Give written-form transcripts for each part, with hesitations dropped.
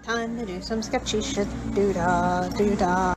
Time to do some sketchy shit. Doo-dah, doo-dah.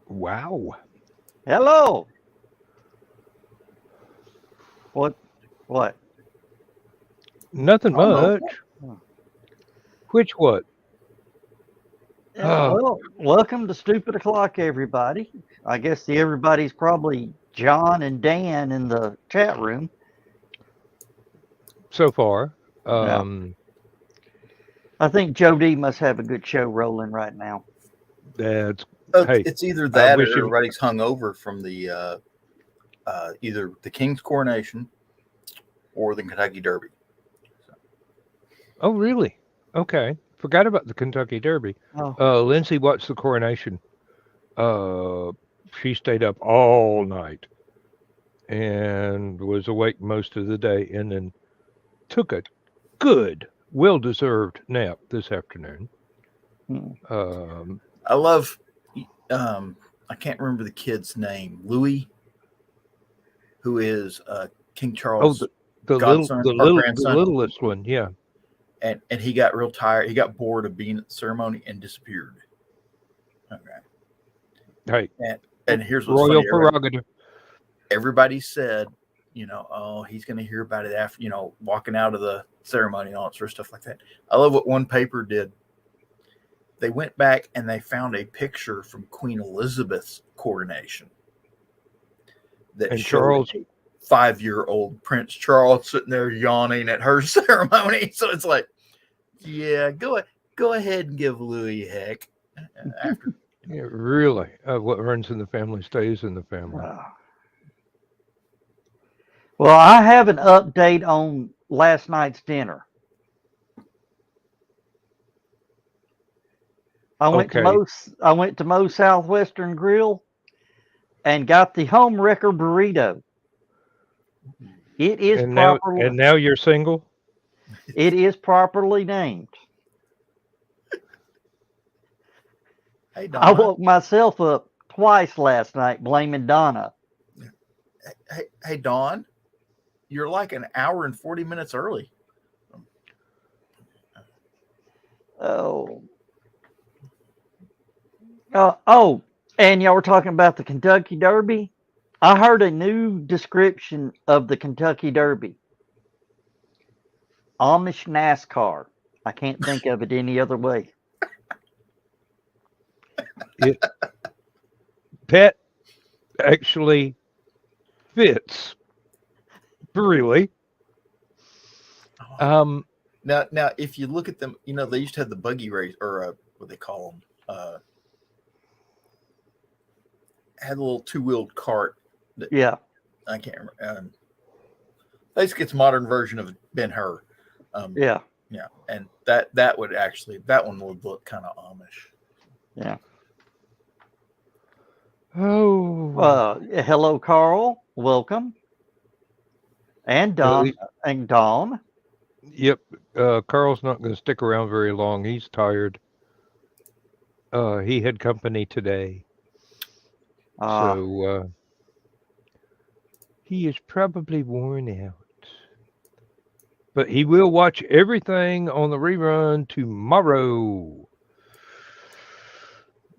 Wow. Hello. What? Nothing much. Which what? Well, welcome to Stupid O'Clock, everybody. I guess everybody's probably John and Dan in the chat room. So far. I think Joe D must have a good show rolling right now. That's hey, it's either that or everybody's hungover from the either the King's coronation or the Kentucky Derby. So. Oh, really? Okay. Forgot about the Kentucky Derby. Oh. Lindsay watched the coronation. She stayed up all night and was awake most of the day, and then took a good, well-deserved nap this afternoon. I love. I can't remember the kid's name. Louis, who is King Charles' godson, the littlest one, yeah. And he got real tired. He got bored of being at the ceremony and disappeared. Okay. Hey. And here's what's royal funny. prerogative. Everybody said, oh, he's going to hear about it after, walking out of the ceremony and all that sort of stuff like that. I love what one paper did. They went back and they found a picture from Queen Elizabeth's coronation that showed a 5-year-old Prince Charles sitting there yawning at her ceremony. So it's like, yeah, go ahead and give Louis a heck. after. Yeah, really. What runs in the family stays in the family. Well, I have an update on last night's dinner. I went Okay. to Moe's Southwestern Grill and got the home wrecker burrito. It is And properly now you're single? it is properly named. Hey, I Donna. woke myself up twice last night blaming Donna. Hey, Dawn. You're like an hour and 40 minutes early. Oh. And y'all were talking about the Kentucky Derby. I heard a new description of the Kentucky Derby. Amish NASCAR. I can't think of it any other way. Pet actually fits. Really. Now, if you look at them, they used to have the buggy race, or what they call them, had a little two-wheeled cart. Yeah. I can't remember. Basically, it's a modern version of Ben-Hur. Yeah. Yeah, and that one would look kind of Amish. Yeah. Oh. Hello, Carl. Welcome. And Dawn. And Dawn. Yep. Carl's not going to stick around very long. He's tired. He had company today. So he is probably worn out. But he will watch everything on the rerun tomorrow.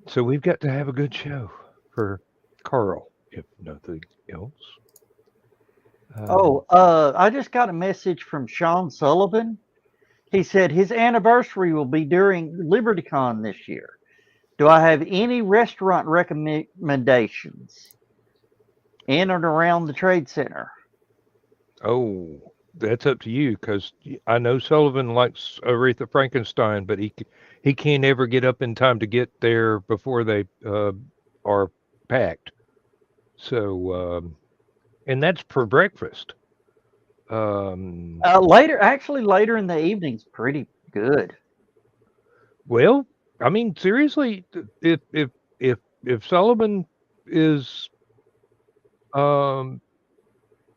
So we've got to have a good show for Carl, if nothing else. I just got a message from Sean Sullivan. He said his anniversary will be during LibertyCon this year. Do I have any restaurant recommendations in and around the Trade Center? Oh, that's up to you, because I know Sullivan likes Aretha Frankenstein, but he can't ever get up in time to get there before they are packed. So, and that's for breakfast. Later in the evening's pretty good. Well, I mean, seriously, if Sullivan is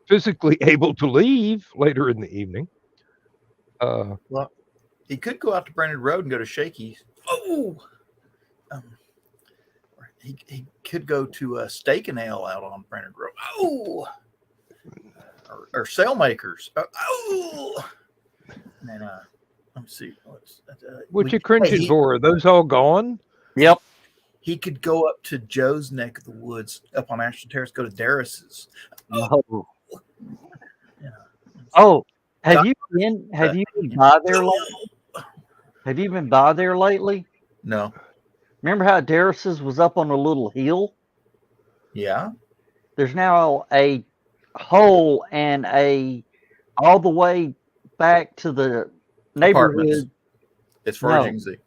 physically able to leave later in the evening, well, he could go out to Brandon Road and go to Shakey's. Oh, he could go to Steak and Ale out on Brandon Road. Oh, or Sailmakers. Oh, and then let me see. What you cringing for? Are those all gone? Yep. He could go up to Joe's neck of the woods up on Ashton Terrace, go to Darris's. Oh. Yeah. Oh, have you been by there lately? Have you been by there lately? No. Remember how Darris's was up on a little hill? Yeah. There's now a hole and all the way back to the neighborhood. Apartments. It's for agency.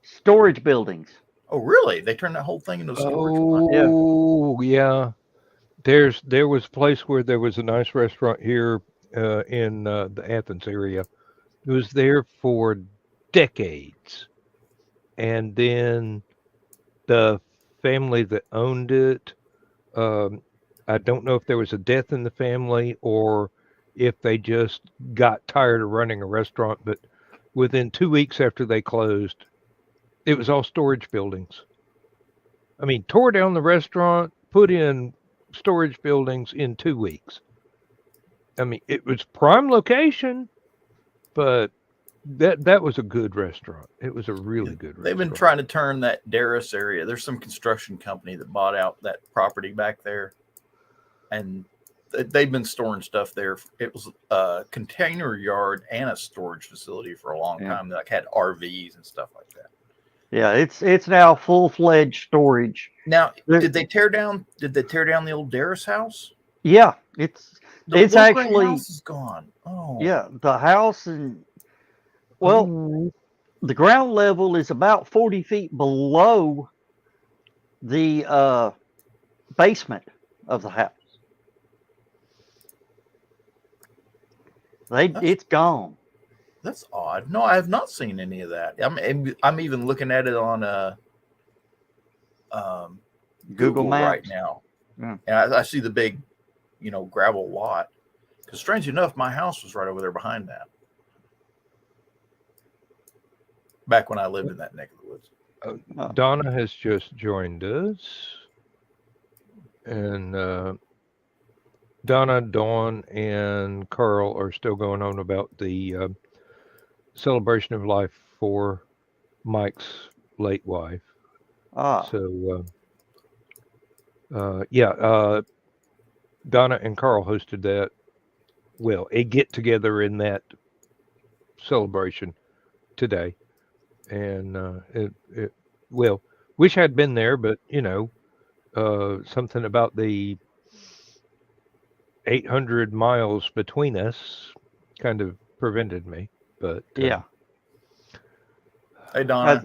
Storage buildings. Oh, really? They turned that whole thing into a storage. Oh, yeah. There was a place where there was a nice restaurant here in the Athens area. It was there for decades, and then the family that owned it, I don't know if there was a death in the family or if they just got tired of running a restaurant, but within 2 weeks after they closed, it was all storage buildings. I mean, tore down the restaurant, put in storage buildings in 2 weeks. I mean, it was prime location, but that was a good restaurant. It was a really good restaurant. They've been trying to turn that Darris area. There's some construction company that bought out that property back there, and they've been storing stuff there. It was a container yard and a storage facility for a long time. Like had RVs and stuff like that. Yeah, it's now full-fledged storage. Now, did they tear down the old Darris house? Yeah, it's actually house is gone. Oh, yeah, the house and the ground level is about 40 feet below the basement of the house. It's gone. That's odd. No, I have not seen any of that. I'm even looking at it on Google right Maps. now, Yeah. and I see the big, gravel lot. Because strange enough, my house was right over there behind that. Back when I lived in that neck of the woods. Donna has just joined us. And Donna, Dawn, and Carl are still going on about the celebration of life for Mike's late wife. So, Donna and Carl hosted that. Well, a get together in that celebration today, and wish I'd been there, but something about the 800 miles between us kind of prevented me. But yeah, hey Donna,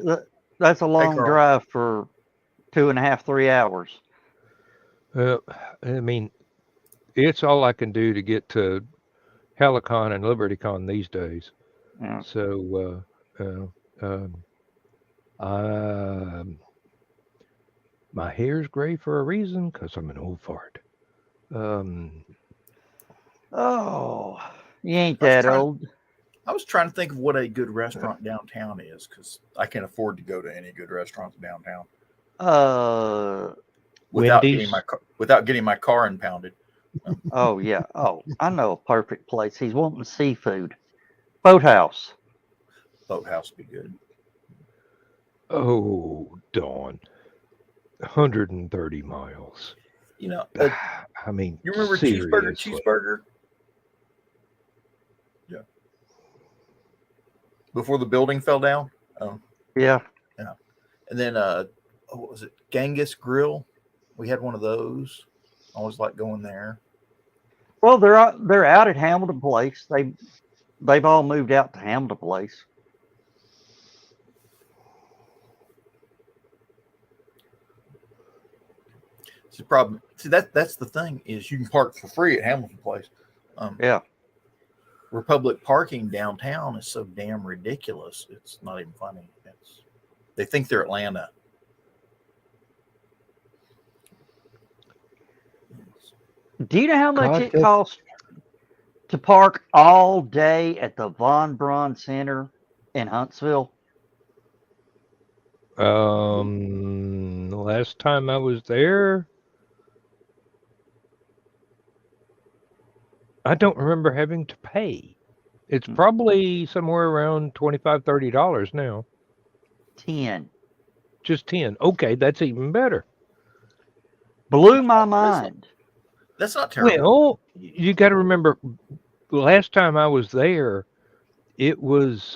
that's a long Carl. drive for 2.5, 3 hours. I mean, it's all I can do to get to HallowCon and LibertyCon these days. Yeah. So, my hair's gray for a reason because I'm an old fart. Oh, you ain't that old. I was trying to think of what a good restaurant downtown is because I can't afford to go to any good restaurants downtown. Without getting my car impounded. Oh yeah. Oh, I know a perfect place. He's wanting seafood. Boathouse. Boathouse would be good. Oh, Dawn. 130 miles. I mean, you remember Cheeseburger? Yeah. Before the building fell down? Oh. Yeah. Yeah. And then, what was it? Genghis Grill. We had one of those. I always like going there. Well, they're out at Hamilton Place. They've all moved out to Hamilton Place. The problem. See, that's the thing is you can park for free at Hamilton Place. Yeah. Republic parking downtown is so damn ridiculous. It's not even funny. They think they're Atlanta. Do you know how much it costs to park all day at the Von Braun Center in Huntsville? Last time I was there, I don't remember having to pay. It's probably somewhere around $25, $30 now. 10. Just 10. Okay, that's even better. Blew my mind. That's not terrible. Well, you got to remember, the last time I was there, it was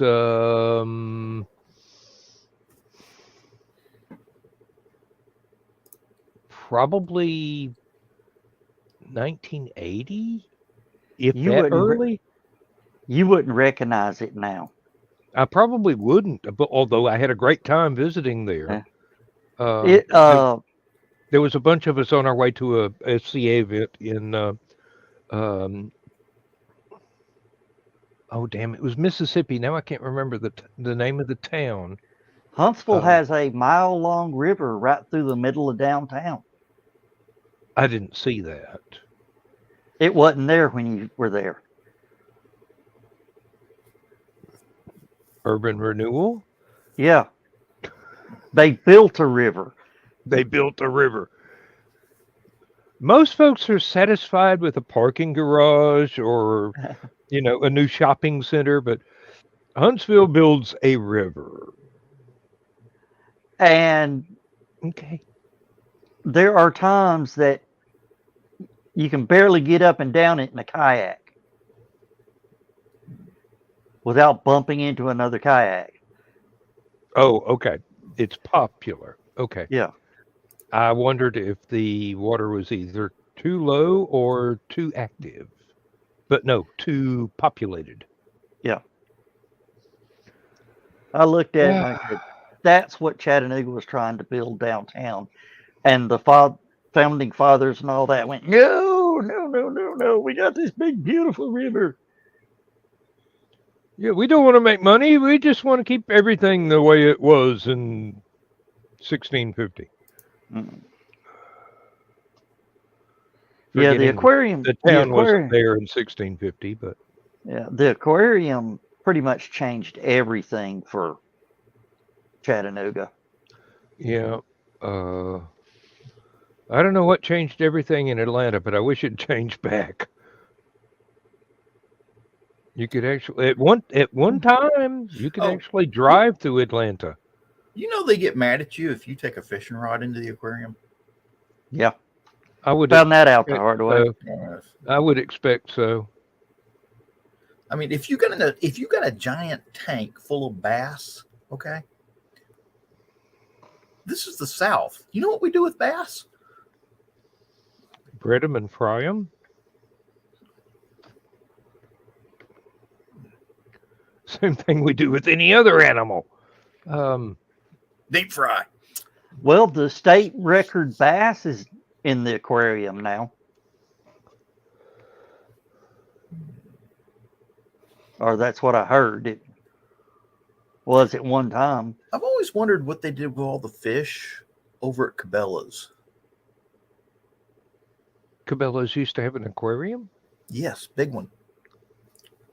probably 1980, if that early. You wouldn't recognize it now. I probably wouldn't, but although I had a great time visiting there. There was a bunch of us on our way to a SCA event in oh damn, it was Mississippi. Now I can't remember the name of the town. Huntsville has a mile-long river right through the middle of downtown. I didn't see that. It wasn't there when you were there. Urban renewal? Yeah. They built a river. They built a river. Most folks are satisfied with a parking garage or, a new shopping center, but Huntsville builds a river. And okay, there are times that you can barely get up and down it in a kayak without bumping into another kayak. Oh, okay. It's popular. Okay. Yeah. I wondered if the water was either too low or too active. But no, too populated. Yeah. I looked at it and I said, that's what Chattanooga was trying to build downtown. And the founding fathers and all that went, no, no, no, no, no. We got this big, beautiful river. Yeah, we don't want to make money. We just want to keep everything the way it was in 1650. Mm. Yeah, the Forgetting aquarium. the The town wasn't aquarium. there in 1650, but Yeah, the aquarium pretty much changed everything for Chattanooga. yeah. I don't know what changed everything in Atlanta, but I wish it changed back. You could actually at one time you could Oh, actually drive through Atlanta. you know they get mad at you if you take a fishing rod into the aquarium. Yeah, I would found that out the expect hard way. so. Yes. I would expect so. I mean, if you got a giant tank full of bass, okay, this is the South. You know what we do with bass? Bread them and fry them. Same thing we do with any other animal. Deep fry. Well, the state record bass is in the aquarium now. Or that's what I heard. It was at one time. I've always wondered what they did with all the fish over at Cabela's. Cabela's used to have an aquarium. Yes, big one.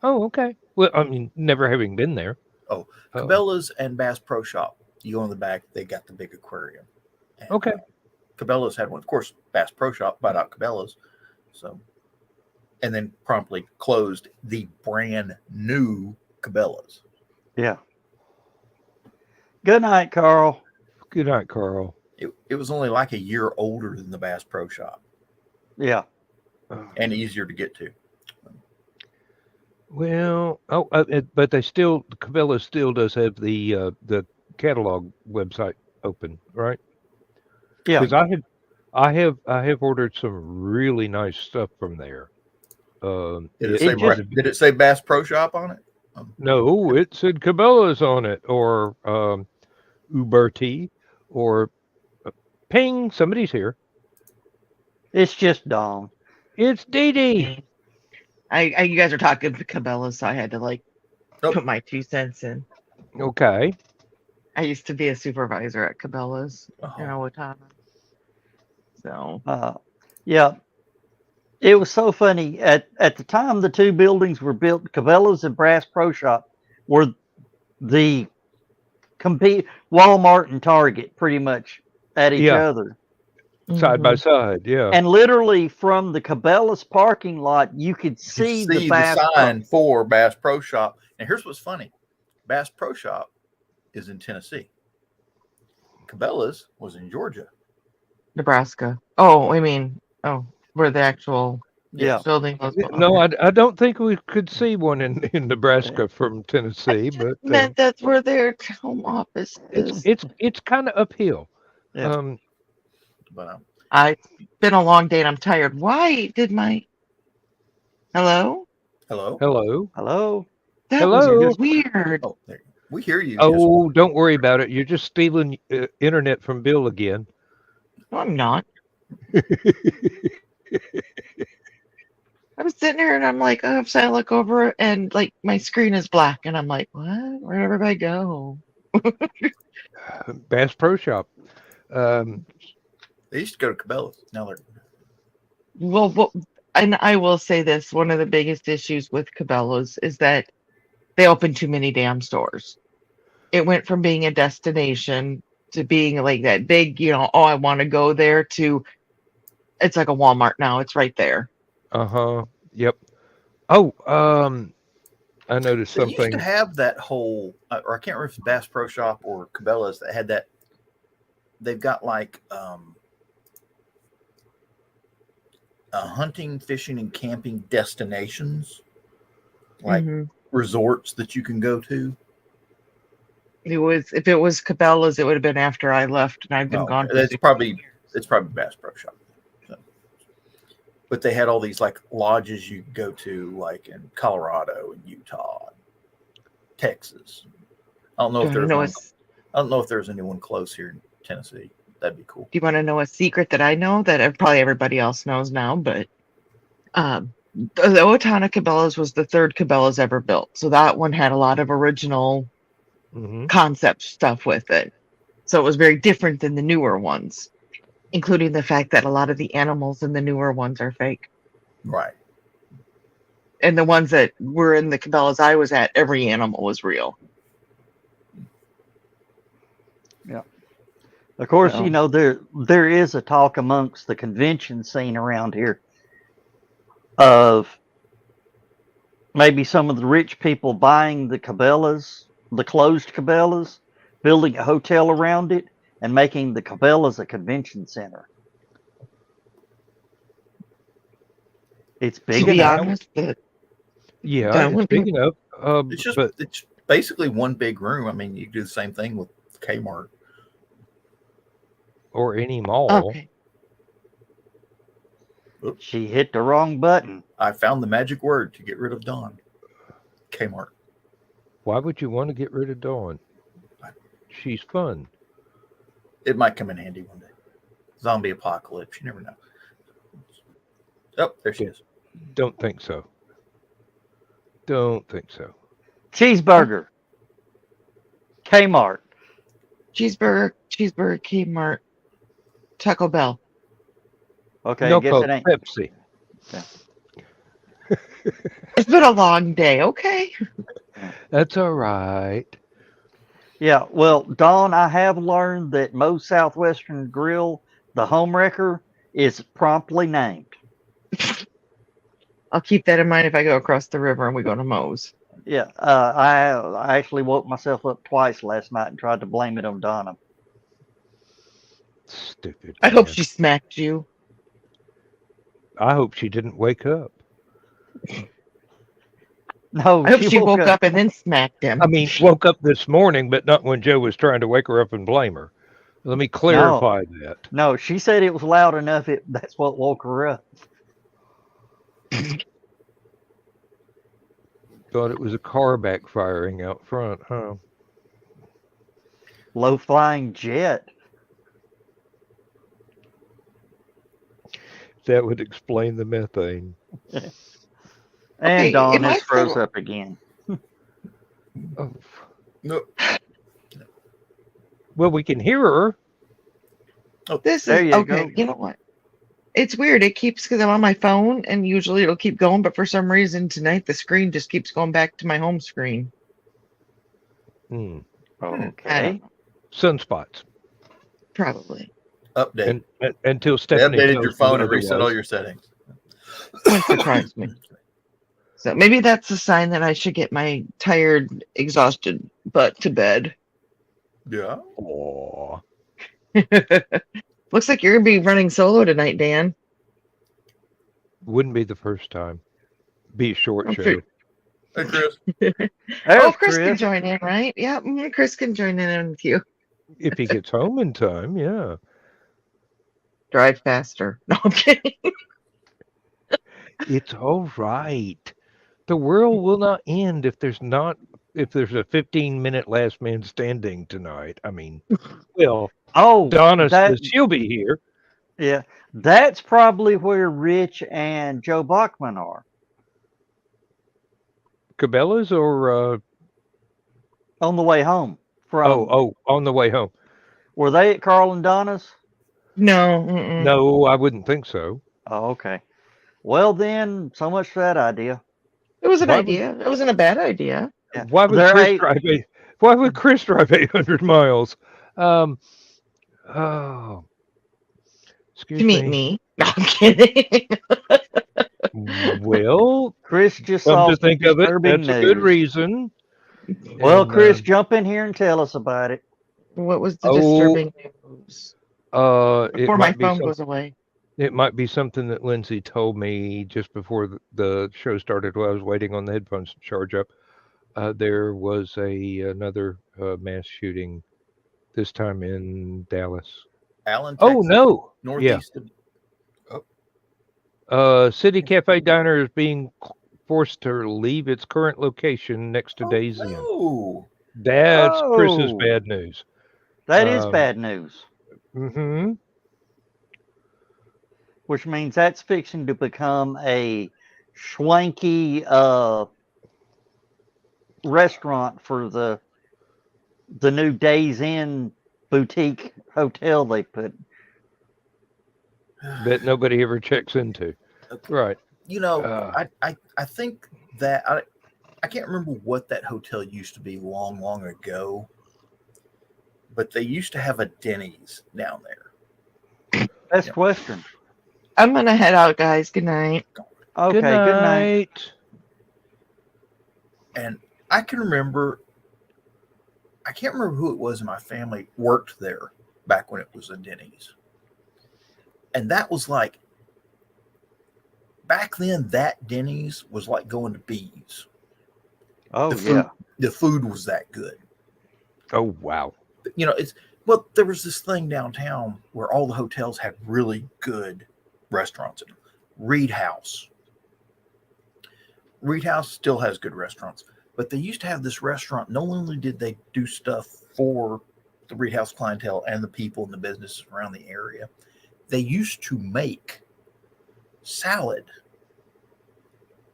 Oh, okay. Well, I mean, never having been there. Oh, Uh, Cabela's and Bass Pro Shop. You go in the back, they got the big aquarium. And, Okay. Cabela's had one. Of course, Bass Pro Shop bought out Cabela's. So, and then promptly closed the brand new Cabela's. Yeah. Good night, Carl. Good night, Carl. It was only like a year older than the Bass Pro Shop Yeah. and easier to get to. Well, but Cabela's still does have the catalog website open, right? Yeah. Because I have ordered some really nice stuff from there. Did It just- did it say Bass Pro Shop on it? No, it said Cabela's on it, or Uberti, or Ping. Somebody's here. It's just Dawn. It's Dee Dee. You guys are talking Cabela's, so I had to Oh. put my 2 cents in. Okay. I used to be a supervisor at Cabela's in Oh. Owatonna. So Yeah. It was so funny. At the time the two buildings were built, Cabela's and Bass Pro Shop were the Walmart and Target pretty much at each Yeah. other. Side by mhm. side, yeah. And literally from the Cabela's parking lot, you could see, You the Bass sign for Bass Pro Shop. And here's what's funny. Bass Pro Shop is in Tennessee. Cabela's was in Georgia. Nebraska. Where the actual Yeah. building was. No, I don't think we could see one in Nebraska from Tennessee, but meant that's where their home office is. it's kind of uphill. Yeah. But It's been a long day and I'm tired. Why did my hello? Hello. Hello. that Hello? was weird. Oh, there. We hear you. Oh, don't worry about it. You're just stealing internet from Bill again. No, I'm not. I was sitting here and I'm like, oh, so I look over and my screen is black and I'm like, what? Where'd everybody go? Bass Pro Shop. They used to go to Cabela's. Now they're Well, and I will say this, one of the biggest issues with Cabela's is that they opened too many damn stores. It went from being a destination to being like that big, I want to go there, to it's like a Walmart now. It's right there. Uh-huh. Yep. Oh, I noticed They used something. to have that whole, or I can't remember if it's Bass Pro Shop or Cabela's that had that. They've got hunting, fishing, and camping destinations, like Mhm. resorts that you can go to. If it was Cabela's, it would have been after I left, and I've been No, gone. For that's 16 probably- years. It's probably Bass Pro Shop. So. But they had all these lodges you could go to, like in Colorado and Utah, and Texas. I don't know if Do you there's wanna know one. I don't know if there's anyone close here in Tennessee. That'd be cool. Do you want to know a secret that I know that probably everybody else knows now? But the Owatonna Cabela's was the third Cabela's ever built, so that one had a lot of original concept stuff with it. So it was very different than the newer ones, including the fact that a lot of the animals in the newer ones are fake. Right. And the ones that were in the Cabela's I was at, every animal was real. Yeah. Of course, So- you know, there is a talk amongst the convention scene around here of maybe some of the rich people buying the Cabela's, the closed Cabela's, building a hotel around it, and making the Cabela's a convention center. It's big To be enough. honest, Yeah, That it's one big can- enough. It's just But it's basically one big room. I mean, you do the same thing with Kmart. or any mall. okay. She hit the wrong button. I found the magic word to get rid of Dawn. Kmart. Why would you want to get rid of Dawn? She's fun. It might come in handy one day. Zombie apocalypse. You never know. Oh, there she is. Don't think so. Don't think so. Cheeseburger. Kmart. Cheeseburger, Kmart, Taco Bell. Okay, no I guess Coke, it ain't. Pepsi. It's been a long day, okay? That's all right. Yeah, well, Dawn, I have learned that Moe's Southwestern Grill, the home wrecker, is promptly named. I'll keep that in mind if I go across the river and we go to Moe's. Yeah, I actually woke myself up twice last night and tried to blame it on Donna. Stupid. I hope man. she smacked you. I hope she didn't wake up. No, I hope she woke up and then smacked him. I mean, woke up this morning, but not when Joe was trying to wake her up and blame her. Let me clarify that. No, she said it was loud enough. That's what woke her up. Thought it was a car backfiring out front, huh? Low flying jet. That would explain the methane. And Okay, Dawn am I has froze still- up again. Oh. No. Well, we can hear her. This There is you okay. go. You know what? It's weird. It keeps because I'm on my phone and usually it'll keep going, but for some reason tonight the screen just keeps going back to my home screen. Hmm. I Okay. don't know. Sunspots. Probably. Update. And until They Stephanie updated tells your me phone and reset all otherwise. your settings. Wouldn't surprise me. So maybe that's a sign that I should get my tired, exhausted butt to bed. Yeah. Aw. Looks like you're gonna be running solo tonight, Dan. Wouldn't be the first time. Be a short I'm show. sure- Hey, Chris. There's Oh, Chris can Chris. join in, right? Yeah, Chris can join in with you. If he gets home in time, yeah. Drive faster. No, I'm kidding. It's all right. The world will not end if there's a 15-minute last man standing tonight. I mean, well, Oh, Donna that, says she'll be here. yeah, that's probably where Rich and Joe Bachman are. Cabela's or On the way home from. on the way home. Were they at Carl and Donna's? No. Mm-mm. No, I wouldn't think so. Oh, okay. Well, then, so much for that idea. It was an Why would- idea. It wasn't a bad idea. Yeah. Why would They're Chris eight- drive Why would Chris drive 800 miles? Oh, excuse To meet me. No, I'm kidding. Well, Chris just come saw to think of it, disturbing that's a good news. reason. Well, And, Chris, jump in here and tell us about it. What was the Oh, disturbing news? it Before my might be phone goes away. It might be something that Lindsay told me just before the show started while I was waiting on the headphones to charge up. There was another mass shooting, this time in Dallas. Allen, Oh, Texas, no. Northeast. City Cafe Diner is being forced to leave its current location next to Days Inn. No. That's Chris's Oh, bad news. that is Um, bad news, Mm-hmm. which means that's fixing to become a schwanky restaurant for the new Days Inn boutique hotel they put. Bet nobody ever checks into. Okay. Right. You know, Uh, I think that I can't remember what that hotel used to be long ago, but they used to have a Denny's down there. Best Yep. Western. I'm gonna head out, guys. Good night. Okay, good night. night. And I can remember, I can't remember who it was in my family worked there back when it was a Denny's. And that was like, back then, that Denny's was like going to Bees. Oh, The food was that good. Oh wow. You know, well, there was this thing downtown where all the hotels had really good restaurants in them. Reed House still has good restaurants, but they used to have this restaurant. Not only did they do stuff for the Reed House clientele and the people and the businesses around the area, they used to make salad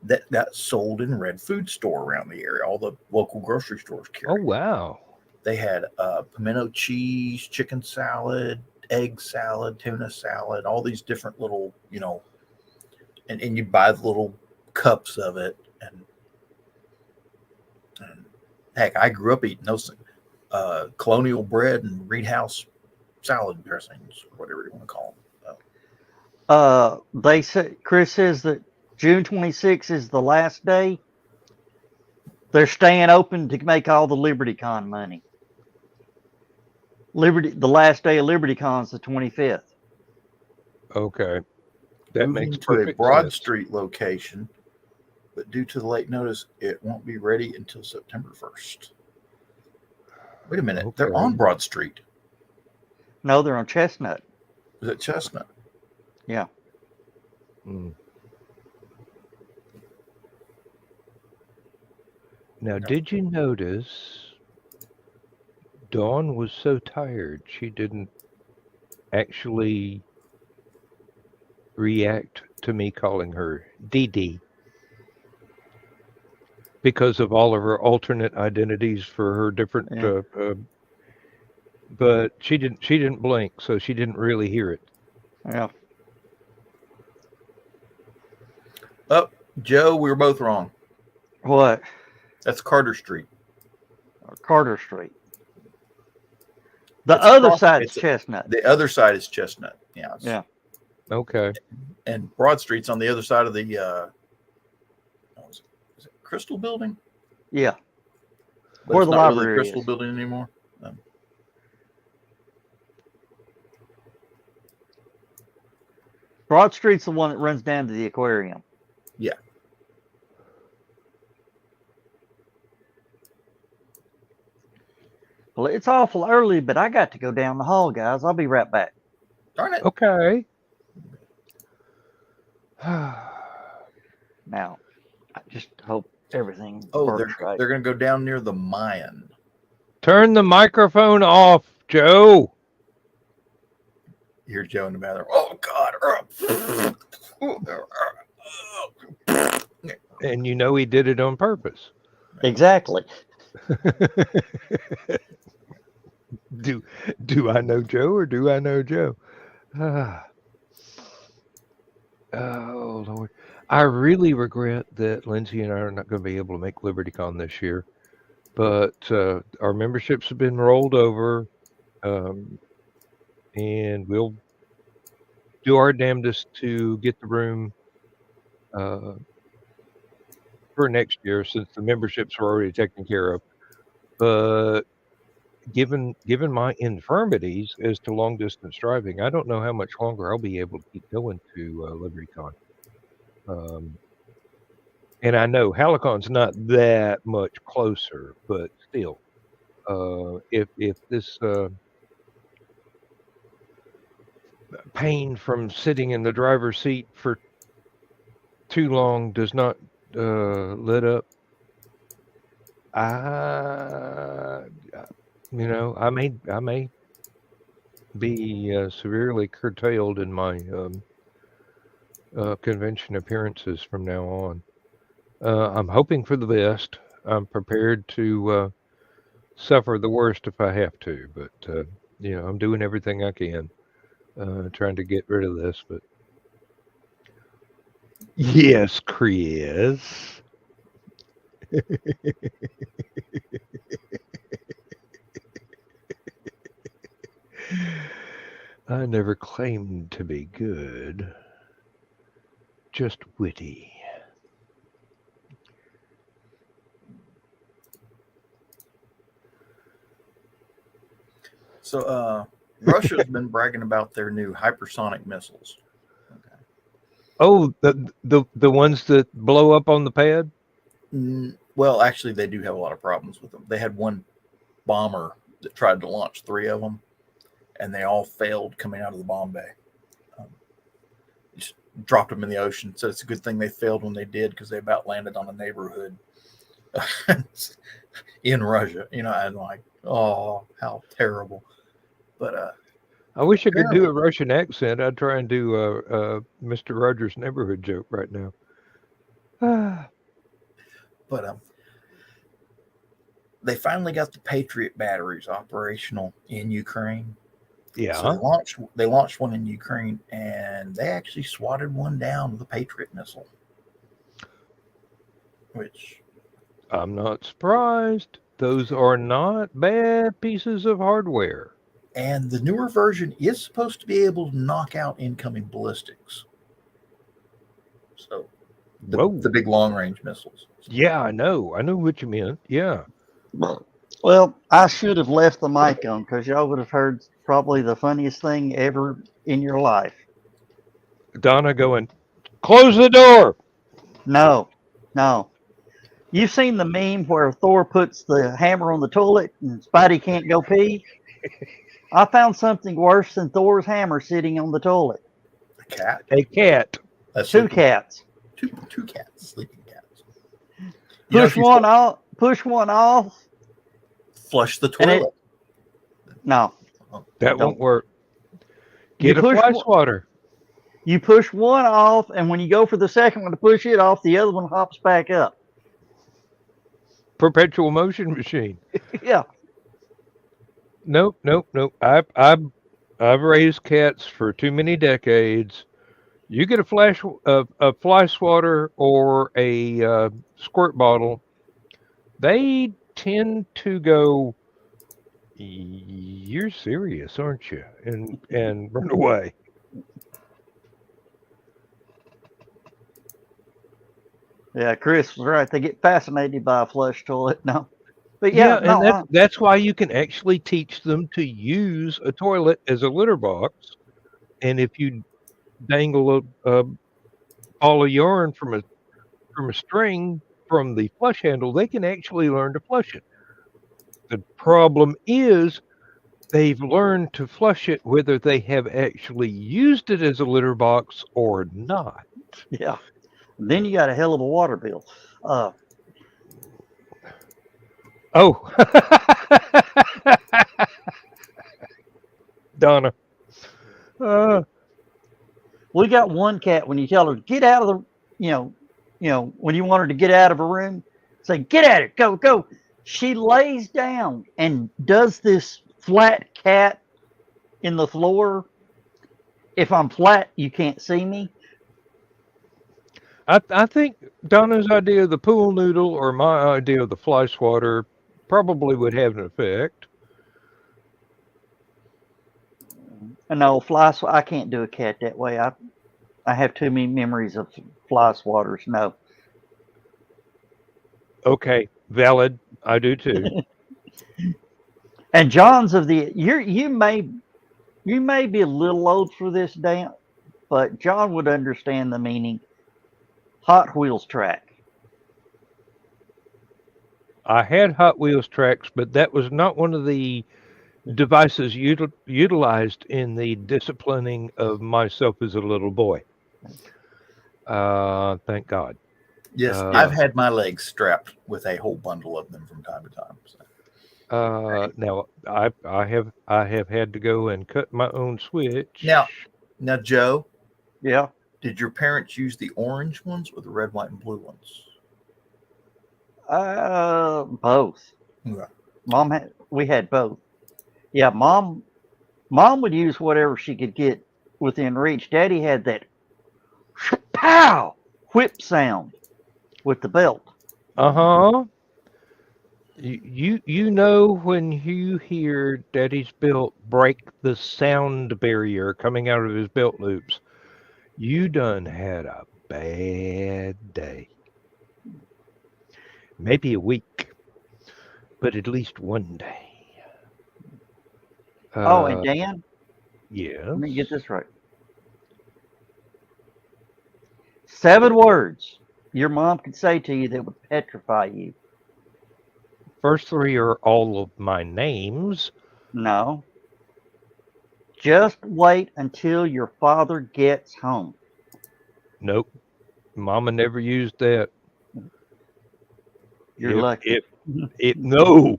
that got sold in Red Food Store around the area. All the local grocery stores Oh carried. wow. They had pimento cheese, chicken salad, egg salad, tuna salad, all these different little, you know, and you buy the little cups of it. And heck, I grew up eating those colonial bread and Reed House salad dressings, or whatever you want to call them. They say Chris says that June 26th is the last day. They're staying open to make all the LibertyCon money. The last day of LibertyCon is the 25th. Okay. That Moving makes to a perfect Broad sense. Street location, but due to the late notice, it won't be ready until September 1st. Wait a minute. They're Okay. on Broad Street. No, they're on Chestnut. Is it Chestnut? Yeah. Mm. Now, did you notice Dawn was so tired she didn't actually react to me calling her Dee Dee because of all of her alternate identities for her different Yeah. but she didn't blink, so she didn't really hear it. Yeah. Oh, Joe, we were both wrong. What? That's Carter Street. Carter Street. The It's other across- side's it's a- Chestnut. The other side is Chestnut. Yeah. Yeah. Okay. And Broad Street's on the other side of the is it Crystal Building? Yeah. But Where it's the not really library Crystal is. Building anymore. Broad Street's the one that runs down to the aquarium. Yeah. Well, it's awful early, but I got to go down the hall, guys. I'll be right back. Darn it. Okay. Now, I just hope everything Oh, works right. they're going to go down near the Mayan. Turn the microphone off, Joe. Here's Joe in the bathroom. Oh, God. And you know he did it on purpose. Exactly. Do I know Joe or do I know Joe? Oh Lord, I really regret that Lindsay and I are not going to be able to make LibertyCon this year, but our memberships have been rolled over, and we'll do our damnedest to get the room for next year since the memberships are already taken care of. But given my infirmities as to long distance driving, I don't know how much longer I'll be able to keep going to LibertyCon. And I know HallowCon's not that much closer, but still, if this pain from sitting in the driver's seat for too long does not let up, I, I may be severely curtailed in my convention appearances from now on. I'm hoping for the best. I'm prepared to suffer the worst if I have to, but I'm doing everything I can, trying to get rid of this. But yes, Chris. I never claimed to be good, just witty. So, Russia's been bragging about their new hypersonic missiles. Okay. Oh, the ones that blow up on the pad? Well, actually, they do have a lot of problems with them. They had one bomber that tried to launch 3 of them, and they all failed coming out of the bomb bay. Just dropped them in the ocean. So it's a good thing they failed when they did, because they about landed on a neighborhood in Russia. And like, oh, how terrible. But I wish I could do a Russian accent. I'd try and do a Mr. Rogers' Neighborhood joke right now. But they finally got the Patriot batteries operational in Ukraine. Yeah. So they launched one in Ukraine, and they actually swatted one down with a Patriot missile. Which I'm not surprised. Those are not bad pieces of hardware. And the newer version is supposed to be able to knock out incoming ballistics. So the big long range missiles. Yeah, I know. I know what you meant. Yeah. Well, I should have left the mic on, because y'all would have heard probably the funniest thing ever in your life. Donna going, close the door. No. You've seen the meme where Thor puts the hammer on the toilet and Spidey can't go pee? I found something worse than Thor's hammer sitting on the toilet. A cat. A cat. Two cats. Two cats. Sleeping cats. Push one off. Flush the toilet. No. That won't work. Get a fly swatter. You push one off, and when you go for the second one to push it off, the other one hops back up. Perpetual motion machine. Yeah. Nope. I've raised cats for too many decades. You get a fly swatter or a squirt bottle, they tend to go, "You're serious, aren't you?" and run away. Yeah, Chris was right. They get fascinated by a flush toilet. No. But that's why you can actually teach them to use a toilet as a litter box. And if you dangle a ball of yarn from a string from the flush handle, they can actually learn to flush it. The problem is they've learned to flush it whether they have actually used it as a litter box or not. Yeah. Then you got a hell of a water bill. Donna. We got one cat, when you tell her, get out of the, when you want her to get out of a room, say, get at it, go. She lays down and does this flat cat in the floor. If I'm flat, you can't see me. I think Donna's idea of the pool noodle or my idea of the fly swatter probably would have an effect. No, I can't do a cat that way. I have too many memories of fly swatters. No. Okay, valid. I do too. And John's you may be a little old for this, Dan, but John would understand the meaning. Hot Wheels track. I had Hot Wheels tracks, but that was not one of the devices utilized in the disciplining of myself as a little boy. Thank God. Yes, Uh, I've had my legs strapped with a whole bundle of them from time to time. So. Now I have had to go and cut my own switch. Now, Joe, Yeah. did your parents use the orange ones or the red, white, and blue ones? Both. Yeah. We had both. Yeah, mom would use whatever she could get within reach. Daddy had that pow whip sound with the belt. Uh-huh. You know when you hear Daddy's belt break the sound barrier coming out of his belt loops, you done had a bad day. Maybe a week, but at least one day. Oh, and Dan, Yes. let me get this right. 7 words your mom could say to you that would petrify you. First 3 are all of my names. No. Just wait until your father gets home. Nope. Mama never used that. You're lucky. No.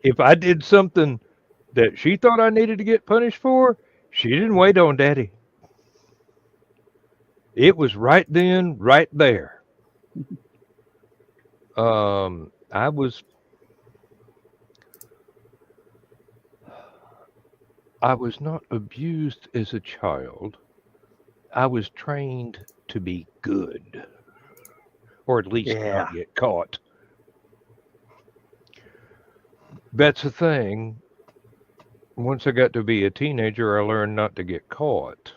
If I did something that she thought I needed to get punished for, she didn't wait on Daddy. It was right then, right there. I was not abused as a child. I was trained to be good, or at least Yeah. not get caught. That's the thing. Once I got to be a teenager, I learned not to get caught.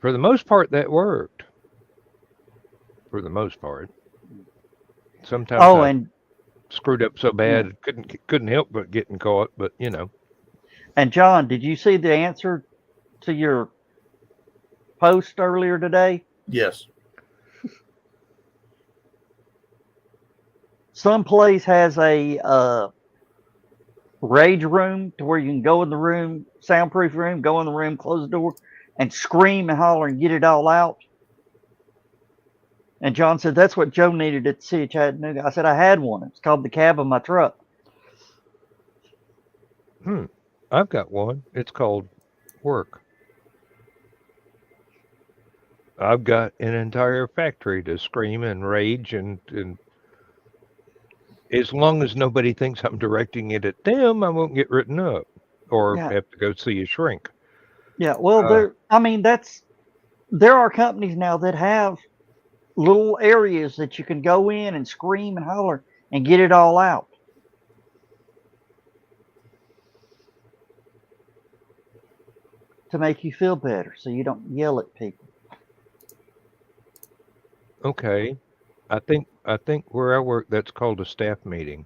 For the most part, that worked. For the most part. Sometimes I and screwed up so bad couldn't help but getting caught, but and John, did you see the answer to your post earlier today? Yes. Some place has a rage room to where you can go in the room, soundproof room, go in the room, close the door, and scream and holler and get it all out. And John said that's what Joe needed at the city of Chattanooga. I said I had one. It's called the cab of my truck. I've got one. It's called work. I've got an entire factory to scream and rage and as long as nobody thinks I'm directing it at them, I won't get written up or Yeah. have to go see a shrink. Yeah. Well, there are companies now that have little areas that you can go in and scream and holler and get it all out. To make you feel better so you don't yell at people. Okay. I think where I work that's called a staff meeting.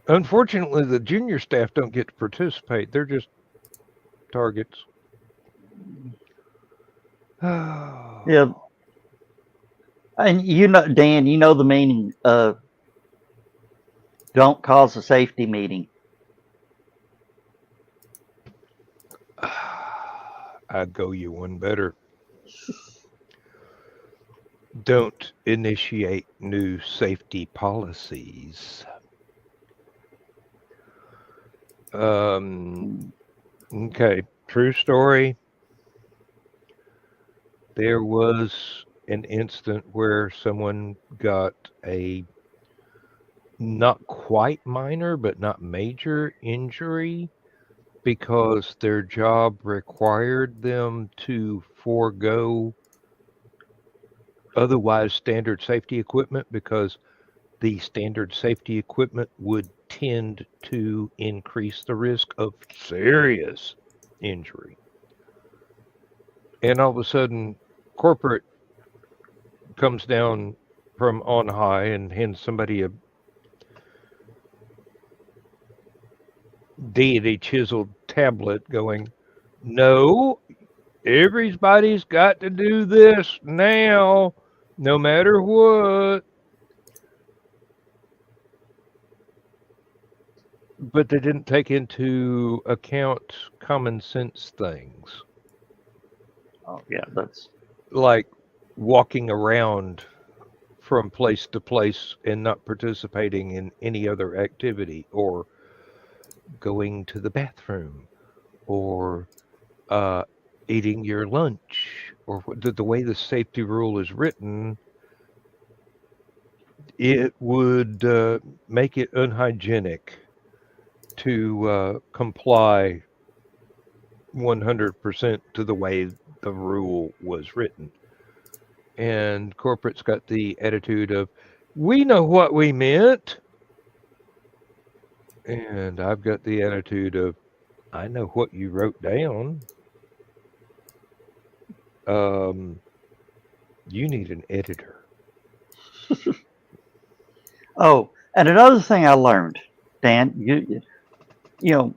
Unfortunately, the junior staff don't get to participate. They're just targets. Yeah. And Dan, you know the meaning of don't cause a safety meeting. I'd go you one better. Don't initiate new safety policies. Okay, true story. There was an instant where someone got a not quite minor, but not major injury because their job required them to forego otherwise standard safety equipment because the standard safety equipment would tend to increase the risk of serious injury. And all of a sudden, corporate comes down from on high and hands somebody a deity chiseled tablet going, no, everybody's got to do this now, no matter what. But they didn't take into account common sense things. Oh, yeah, that's like walking around from place to place and not participating in any other activity, or going to the bathroom, or eating your lunch, or the way the safety rule is written, it would make it unhygienic to comply 100% to the way the rule was written. And corporate's got the attitude of, we know what we meant. And I've got the attitude of, I know what you wrote down. You need an editor. Oh, and another thing I learned, Dan, you know,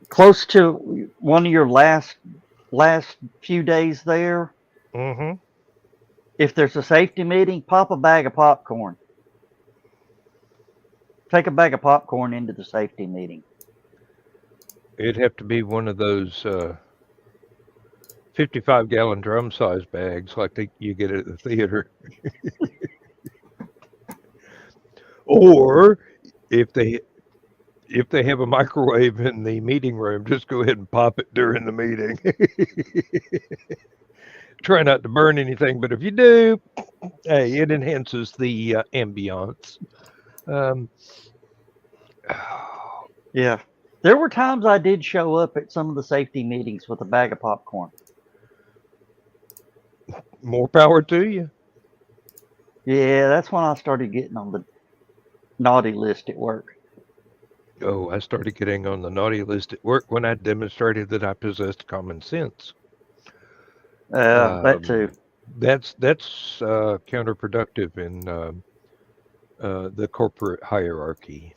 close to one of your last few days there, Mm-hmm. if there's a safety meeting, pop a bag of popcorn. Take a bag of popcorn into the safety meeting. It'd have to be one of those 55-gallon drum size bags like you get at the theater. Or if they have a microwave in the meeting room, just go ahead and pop it during the meeting. Try not to burn anything, but if you do, hey, it enhances the ambiance. Yeah. There were times I did show up at some of the safety meetings with a bag of popcorn. More power to you. Yeah, that's when I started getting on the naughty list at work. Oh, I started getting on the naughty list at work when I demonstrated that I possessed common sense. That too. That's counterproductive in the corporate hierarchy.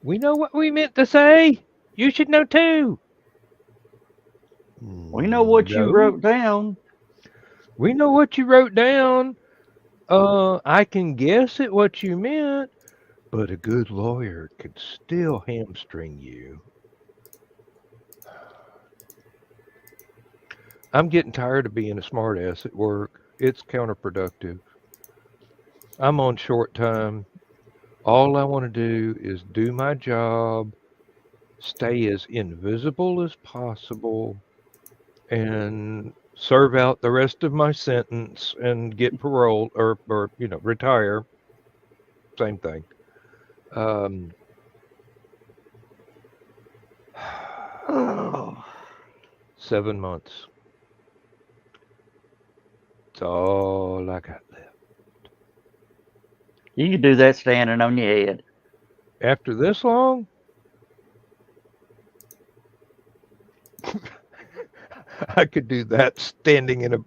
We know what we meant to say. You should know too. We know what you No. wrote down. We know what you wrote down. I can guess at what you meant, but a good lawyer could still hamstring you. I'm getting tired of being a smartass at work. It's counterproductive. I'm on short time. All I want to do is do my job, stay as invisible as possible, and serve out the rest of my sentence and get paroled or retire. Same thing. Oh. 7 months. That's all I got left. You can do that standing on your head. After this long, I could do that standing in a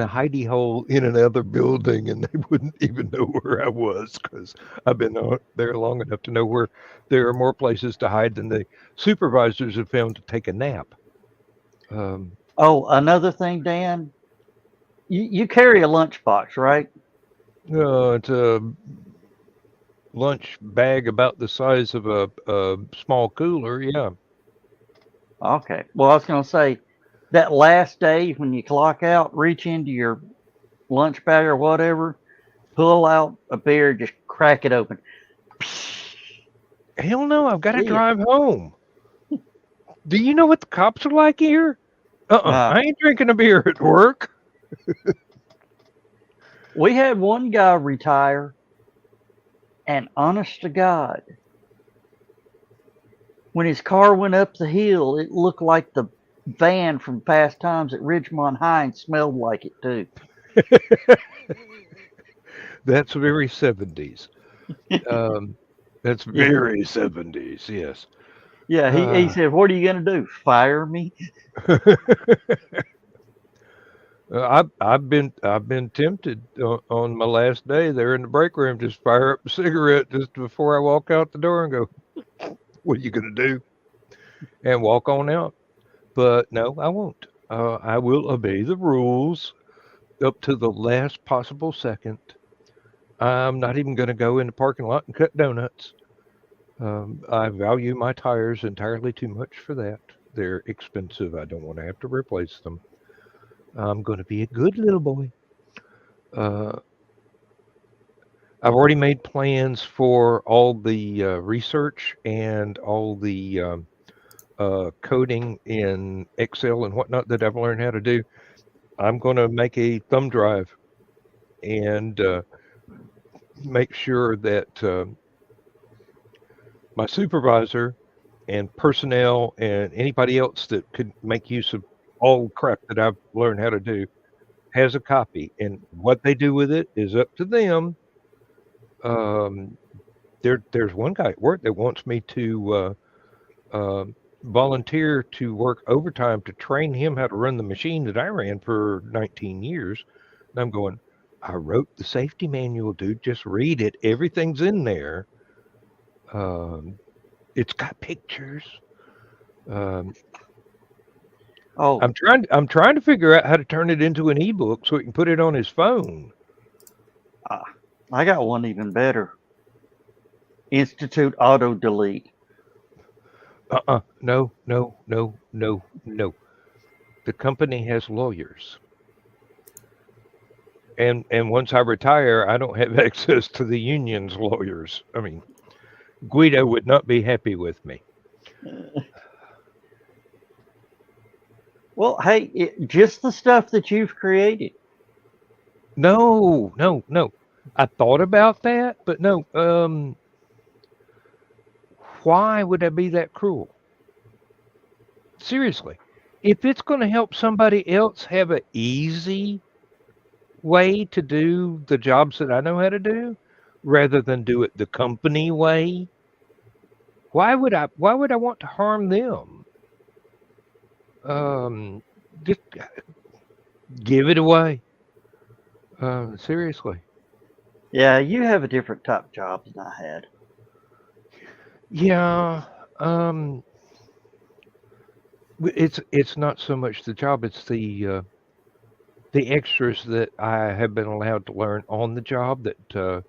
hidey hole in another building, and they wouldn't even know where I was because I've been there long enough to know where there are more places to hide than the supervisors have found to take a nap. Oh, another thing, Dan. You carry a lunchbox, right? It's a lunch bag about the size of a small cooler. Yeah. Okay. Well, I was going to say that last day when you clock out, reach into your lunch bag or whatever, pull out a beer, just crack it open. Hell no, I've got to Yeah. drive home. Do you know what the cops are like here? I ain't drinking a beer at work. We had one guy retire, and honest to God, when his car went up the hill, it looked like the van from Fast Times at Ridgemont High and smelled like it too. That's very 70s. That's very 70s, yes. Yeah, he said, "What are you going to do? Fire me?" I've been tempted on my last day there in the break room, just fire up a cigarette just before I walk out the door and go, "What are you gonna do?" and walk on out. But no, I won't. I will obey the rules up to the last possible second. I'm not even going to go in the parking lot and cut donuts. I value my tires entirely too much for that. They're expensive. I don't want to have to replace them. I'm going to be a good little boy. Uh, I've already made plans for all the research and all the coding in Excel and whatnot that I've learned how to do. I'm going to make a thumb drive and make sure that my supervisor and personnel and anybody else that could make use of all the crap that I've learned how to do has a copy. And what they do with it is up to them. Um, there's one guy at work that wants me to volunteer to work overtime to train him how to run the machine that I ran for 19 years. And I'm going, I wrote the safety manual, dude. Just read it. Everything's in there. Um, it's got pictures. Um, Oh, I'm trying to figure out how to turn it into an ebook so he can put it on his phone. I got one even better. Institute auto delete. No, no, no, no, no. The company has lawyers. And once I retire, I don't have access to the union's lawyers. I mean, Guido would not be happy with me. Well, hey, just the stuff that you've created. No, no, no. I thought about that, but no. Why would I be that cruel? Seriously, if it's going to help somebody else have an easy way to do the jobs that I know how to do, rather than do it the company way, why would I want to harm them? Just give it away. Seriously. Yeah, you have a different type of job than I had. Yeah. It's not so much the job, it's the extras that I have been allowed to learn on the job that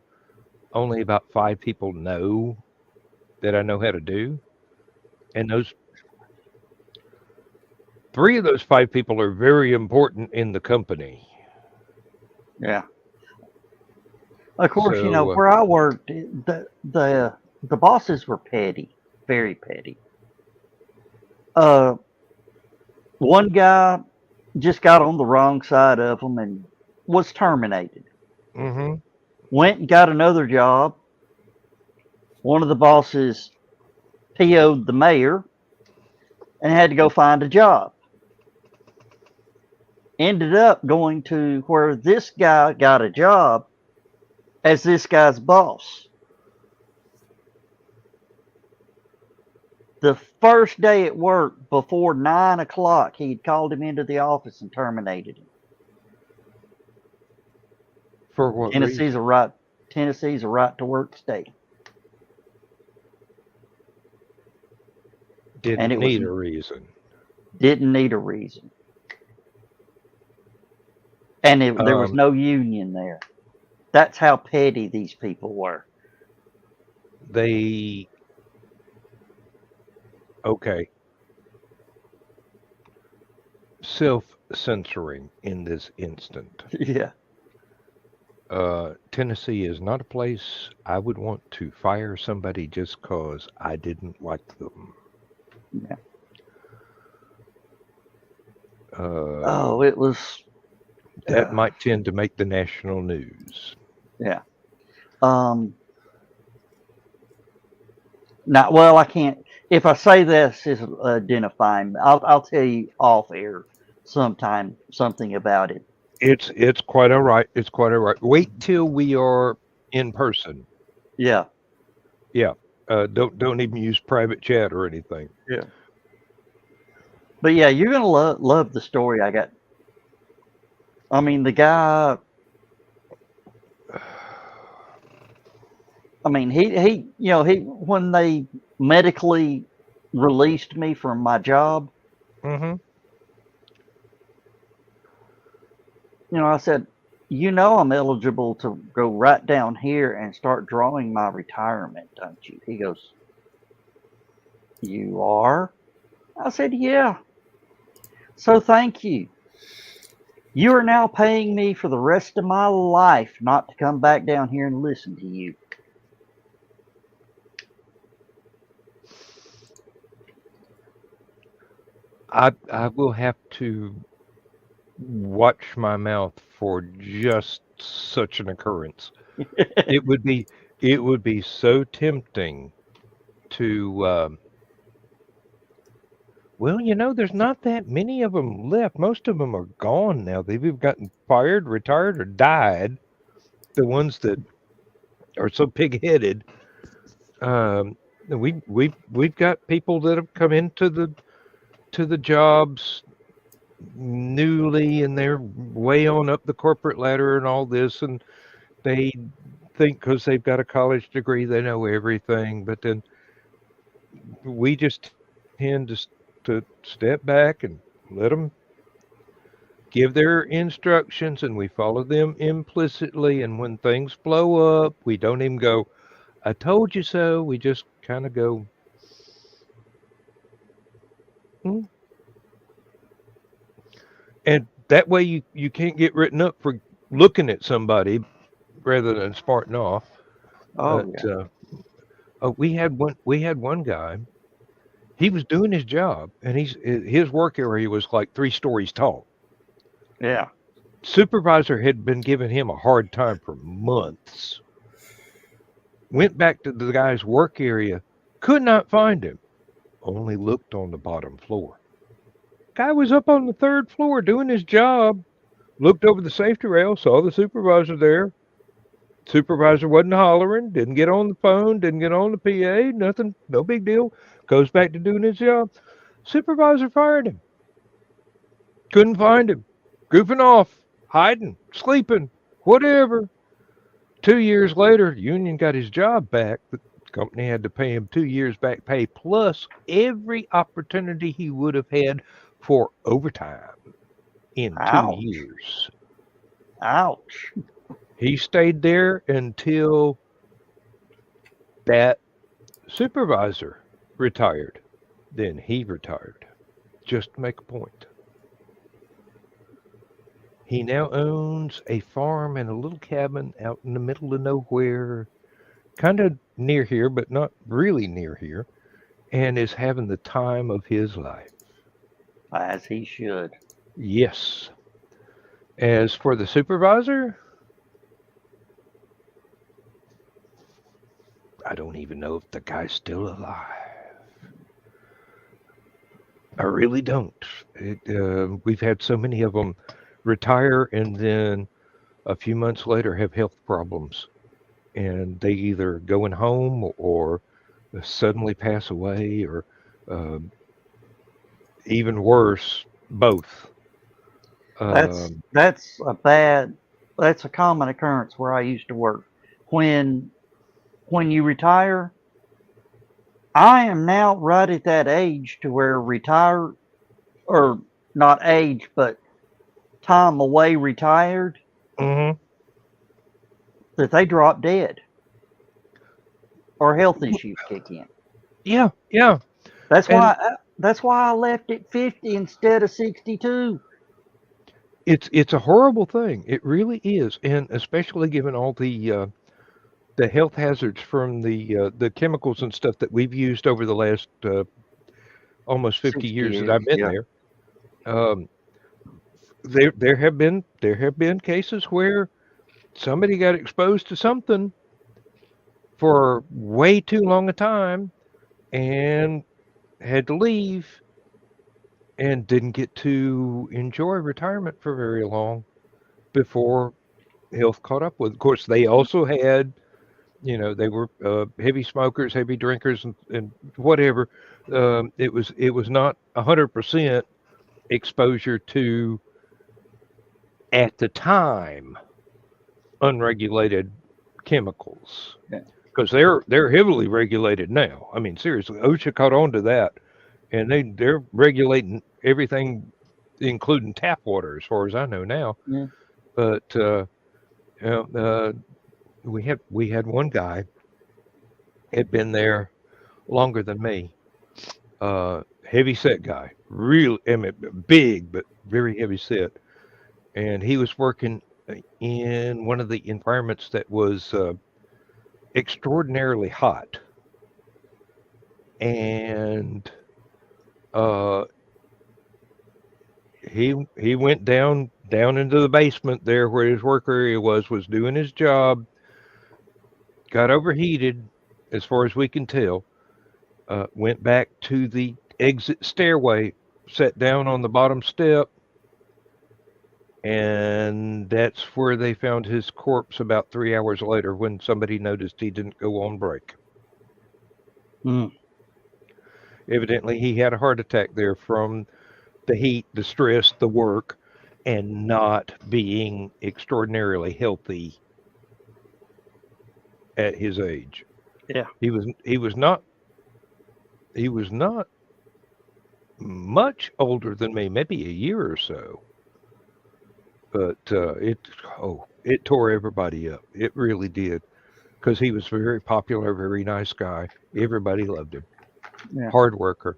only about 5 people know that I know how to do. And those 3 of those 5 people are very important in the company. Yeah. Of course, So, where I worked, the bosses were petty, very petty. One guy just got on the wrong side of them and was terminated. hmm Went and got another job. One of the bosses PO'd the mayor and had to go find a job. Ended up going to where this guy got a job as this guy's boss. The first day at work, before 9 o'clock, he'd called him into the office and terminated him. for what Tennessee's reason? a right to work state. And Didn't it was need a reason. didn't need a reason. And there was Um, no union there. That's how petty these people were. they okay. Self-censoring in this instant. Yeah. Tennessee is not a place I would want to fire somebody just cause I didn't like them. Yeah. Uh, It was. that might tend to make the national news. Yeah. Not well. I can't. If I say this is identifying, I'll tell you off air sometime something about it. It's quite all right. It's quite all right. Wait till we are in person. Yeah. Yeah. Don't even use private chat or anything. Yeah. But yeah, you're gonna love the story I got. I mean, the guy. I mean, he when they medically released me from my job, Mm-hmm. I said, I'm eligible to go right down here and start drawing my retirement, don't you? He goes, you are? I said, yeah. So thank you. You are now paying me for the rest of my life not to come back down here and listen to you. I will have to watch my mouth for just such an occurrence. It would be so tempting to well, there's not that many of them left. Most of them are gone now. They've either gotten fired, retired, or died. The ones that are so pig-headed. We've got people that have come into the jobs newly, and they're way on up the corporate ladder and all this, and they think because they've got a college degree they know everything. But then we just tend to step back and let them give their instructions, and we follow them implicitly. And when things blow up, we don't even go, I told you so. We just kind of go, hmm. And that way you can't get written up for looking at somebody rather than smarting off. Oh, But yeah. we had one guy. He was doing his job, and his work area was like 3 stories tall. Yeah. Supervisor had been giving him a hard time for months. Went back to the guy's work area, could not find him. Only looked on the bottom floor. Guy was up on the 3rd floor doing his job. Looked over the safety rail, saw the supervisor there. Supervisor wasn't hollering, didn't get on the phone, didn't get on the PA, nothing, no big deal. Goes back to doing his job. Supervisor fired him. Couldn't find him. Goofing off, hiding, sleeping, whatever. 2 years later, union got his job back. The company had to pay him 2 years back pay plus every opportunity he would have had for overtime in 2 Ouch. years. Ouch. He stayed there until that supervisor retired. Then he retired, just to make a point. He now owns a farm and a little cabin out in the middle of nowhere, kind of near here, but not really near here, and is having the time of his life. As he should. Yes. As for the supervisor, I don't even know if the guy's still alive. I really don't. We've had so many of them retire and then a few months later have health problems. And they either going home or suddenly pass away, or even worse, both. That's a common occurrence where I used to work. When you retire, I am now right at that age to where retire, or not age, but time away retired, Mhm. that they drop dead or health issues kick in. Yeah, yeah. That's And why I left at 50 instead of 62. it's a horrible thing. It really is, and especially given all the health hazards from the chemicals and stuff that we've used over the last almost 50 60 years that years, I've been yeah. there. Um, there have been cases where somebody got exposed to something for way too long a time and had to leave and didn't get to enjoy retirement for very long before health caught up with. Of course, they also had, they were heavy smokers, heavy drinkers, and whatever. It was not 100% exposure to, at the time, unregulated chemicals, Yeah. because they're heavily regulated now. I mean, seriously, OSHA caught on to that, and they're regulating everything, including tap water, as far as I know now. Yeah. But we had one guy had been there longer than me, heavy set guy, real, I mean, big but very heavy set, and he was working in one of the environments that was extraordinarily hot, and uh, he went down into the basement there where his work area was doing his job, got overheated, as far as we can tell, went back to the exit stairway, sat down on the bottom step, and that's where they found his corpse about 3 hours later when somebody noticed he didn't go on break. Mm. Evidently, he had a heart attack there from the heat, the stress, the work, and not being extraordinarily healthy at his age. Yeah. He was not much older than me, maybe a year or so. But it tore everybody up. It really did, because he was very popular, very nice guy. Everybody loved him. Yeah. Hard worker.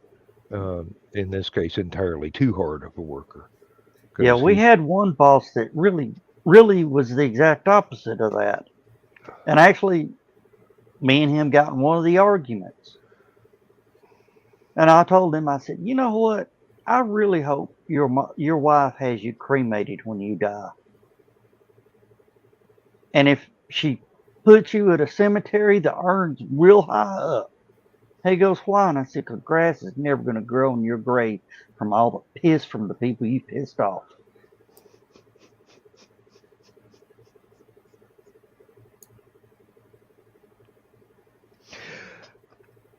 In this case, entirely too hard of a worker. Yeah, 'Cause we he- had one boss that really was the exact opposite of that. And actually, me and him got in one of the arguments. And I told him, I said, you know what? I really hope your wife has you cremated when you die. And if she puts you at a cemetery, the urn's real high up. He goes, why? And I said, because grass is never going to grow in your grave from all the piss from the people you pissed off.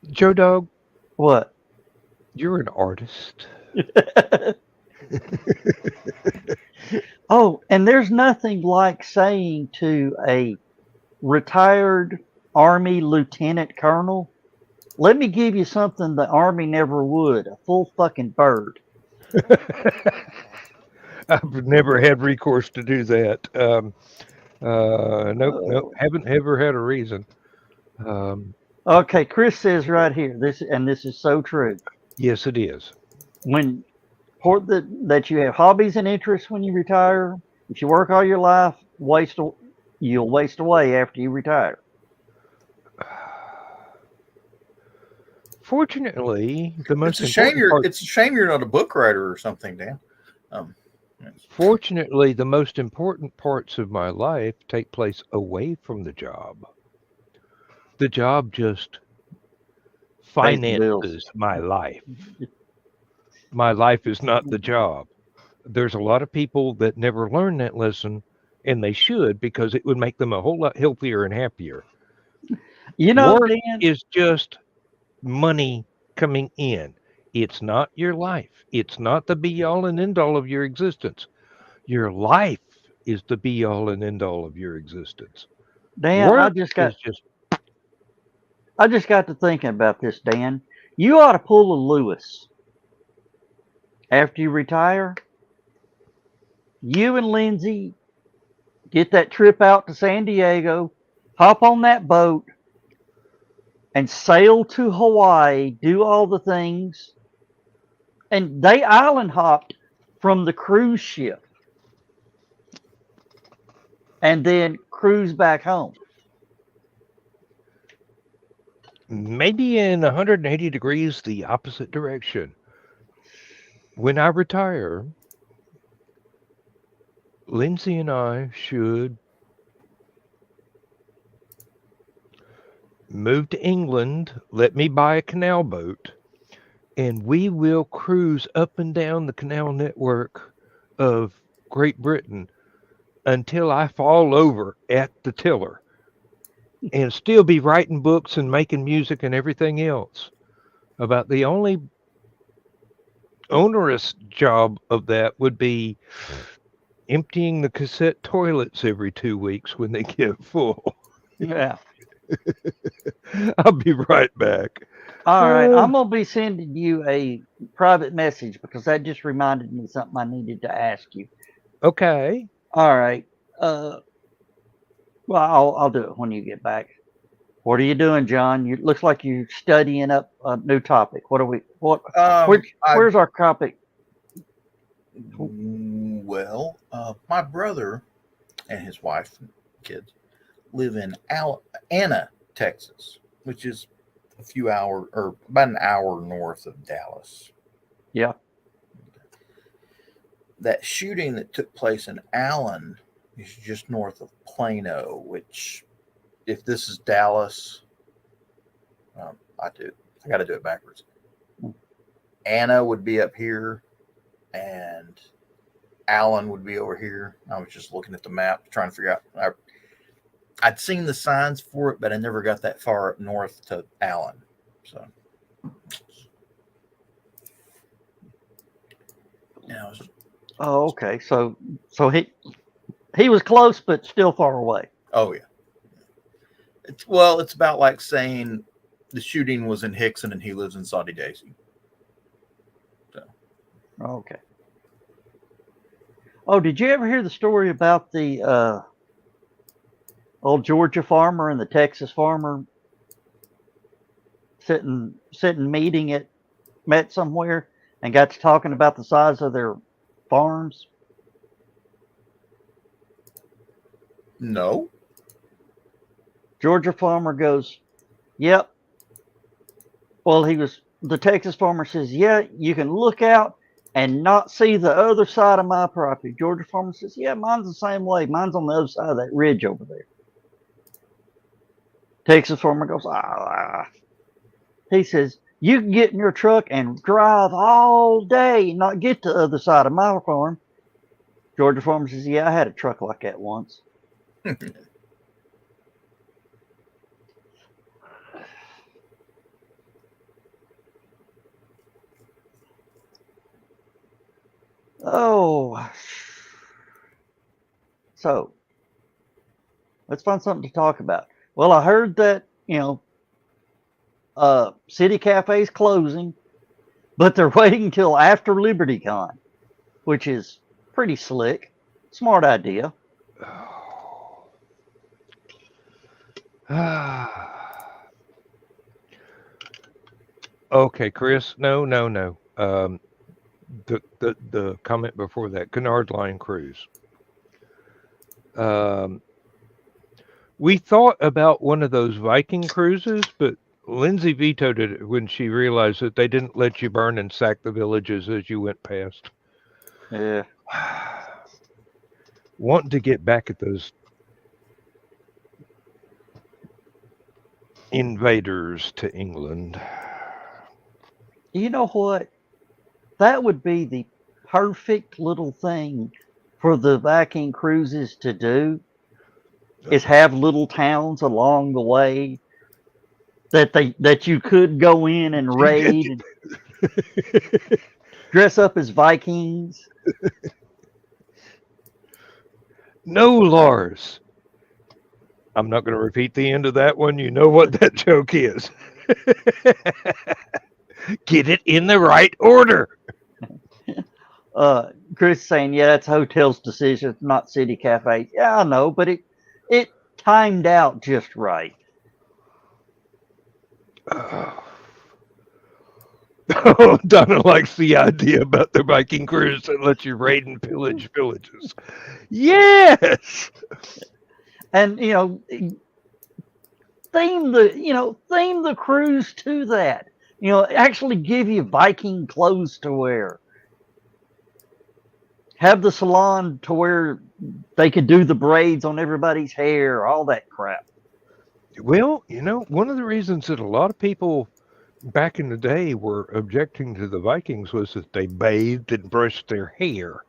Joe Dog, What? you're an artist. Oh, and there's nothing like saying to a retired Army lieutenant colonel, let me give you something the Army never would, a full fucking bird. I've never had recourse to do that. Nope, haven't ever had a reason. Okay, Chris says right here, this is so true. Yes, it is. When that you have hobbies and interests when you retire, if you work all your life, you'll waste away after you retire. Fortunately, the most It's a shame important part, it's a shame you're not a book writer or something, Dan. fortunately, the most important parts of my life take place away from the job. The job just Pays the bills. finances my life. My life is not the job. There's a lot of people that never learn that lesson, and they should, because it would make them a whole lot healthier and happier. You know, Work Dan, is just money coming in. It's not your life. It's not the be all and end all of your existence. Your life is the be all and end all of your existence. I Work just is got to thinking about this, Dan. You ought to pull a Lewis after you retire. You and Lindsay get that trip out to San Diego, hop on that boat, and sail to Hawaii, do all the things. And they island hopped from the cruise ship and then cruise back home. maybe in 180 degrees the opposite direction. When I retire, Lindsay and I should move to England, let me buy a canal boat, and we will cruise up and down the canal network of Great Britain until I fall over at the tiller, and still be writing books and making music and everything else. About the only onerous job of that would be emptying the cassette toilets every 2 weeks when they get full. Yeah. I'll be right back. All right. I'm going to be sending you a private message because that just reminded me of something I needed to ask you. Okay. All right. Well, I'll do it when you get back. What are you doing, John? You looks like you're studying up a new topic. What are we? What? Where's our topic? Well, my brother and his wife and kids live in Anna, Texas, which is a few hours or about an hour north of Dallas. Yeah. That shooting that took place in Allen is just north of Plano, which, if this is Dallas, I got to do it backwards. Anna would be up here, and Allen would be over here. I was just looking at the map, trying to figure out. I'd seen the signs for it, but I never got that far up north to Allen. So, yeah. Oh, okay. So he was close, but still far away. Oh yeah. It's about like saying the shooting was in Hickson and he lives in Saudi Daisy. So. Okay. Oh, did you ever hear the story about the old Georgia farmer and the Texas farmer sitting met somewhere and got to talking about the size of their farms? No. Georgia farmer goes, yep. Well, the Texas farmer says, yeah, you can look out and not see the other side of my property. Georgia farmer says, yeah, mine's the same way. Mine's on the other side of that ridge over there. Texas farmer goes, ah. He says, you can get in your truck and drive all day and not get to the other side of my farm. Georgia farmer says, yeah, I had a truck like that once. Oh, so let's find something to talk about. Well, I heard that, City Cafe's closing, but they're waiting until after LibertyCon, which is pretty slick. Smart idea. Okay, Chris. No. The comment before that, Cunard Line Cruise. We thought about one of those Viking cruises, but Lindsay vetoed it when she realized that they didn't let you burn and sack the villages as you went past. Yeah. Wanting to get back at those invaders to England. You know what? That would be the perfect little thing for the Viking cruises to do, is have little towns along the way that you could go in and raid and dress up as Vikings. No, Lars. I'm not going to repeat the end of that one. You know what that joke is. Get it in the right order. Chris saying, yeah, that's hotel's decision, not City Cafe. Yeah, I know, but it timed out just right. Oh, Donna likes the idea about the Viking cruise that lets you raid and pillage villages. Yes. And theme the cruise to that. Actually give you Viking clothes to wear. Have the salon to where they could do the braids on everybody's hair, all that crap. Well, one of the reasons that a lot of people back in the day were objecting to the Vikings was that they bathed and brushed their hair.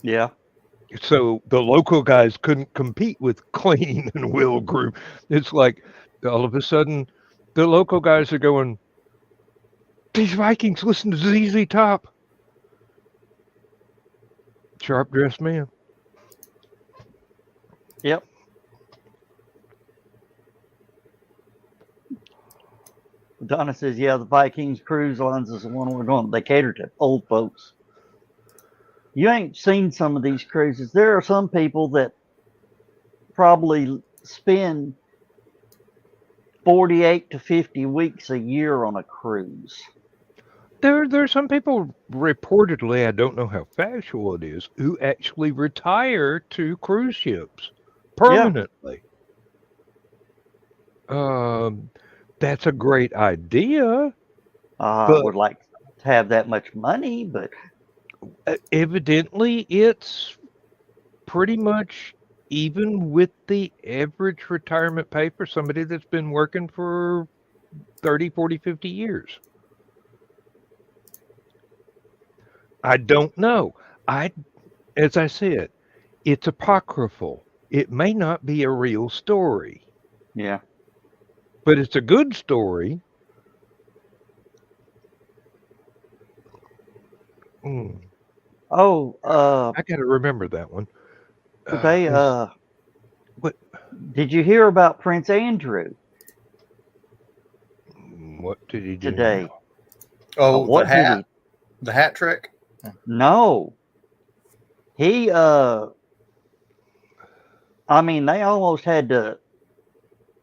Yeah. So the local guys couldn't compete with Clean and Will Group. It's like all of a sudden the local guys are going, these Vikings listen to ZZ Top. Sharp dressed man. Yep. Donna says, yeah, the Vikings cruise lines is the one we're going. They cater to old folks. You ain't seen some of these cruises. There are some people that probably spend 48 to 50 weeks a year on a cruise. There's some people reportedly, I don't know how factual it is, who actually retire to cruise ships permanently. That's a great idea, I but would like to have that much money, but evidently it's pretty much even with the average retirement pay for somebody that's been working for 30, 40, 50 years. I don't know. As I said, it's apocryphal. It may not be a real story, yeah. but it's a good story. Oh, I got to remember that one. they What? did you hear about Prince Andrew What did he do today? now? Oh, What the did hat, he? the hat trick. No. He I mean, they almost had to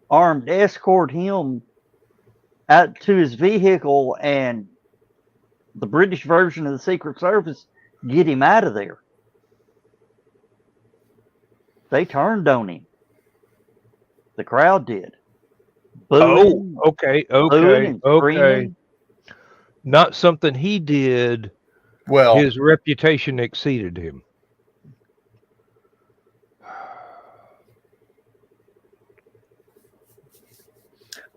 armed escort him out to his vehicle and the British version of the Secret Service get him out of there. They turned on him. The crowd did. Booing, Oh, okay, booing and okay. screaming. Not something he did. Well, His reputation exceeded him.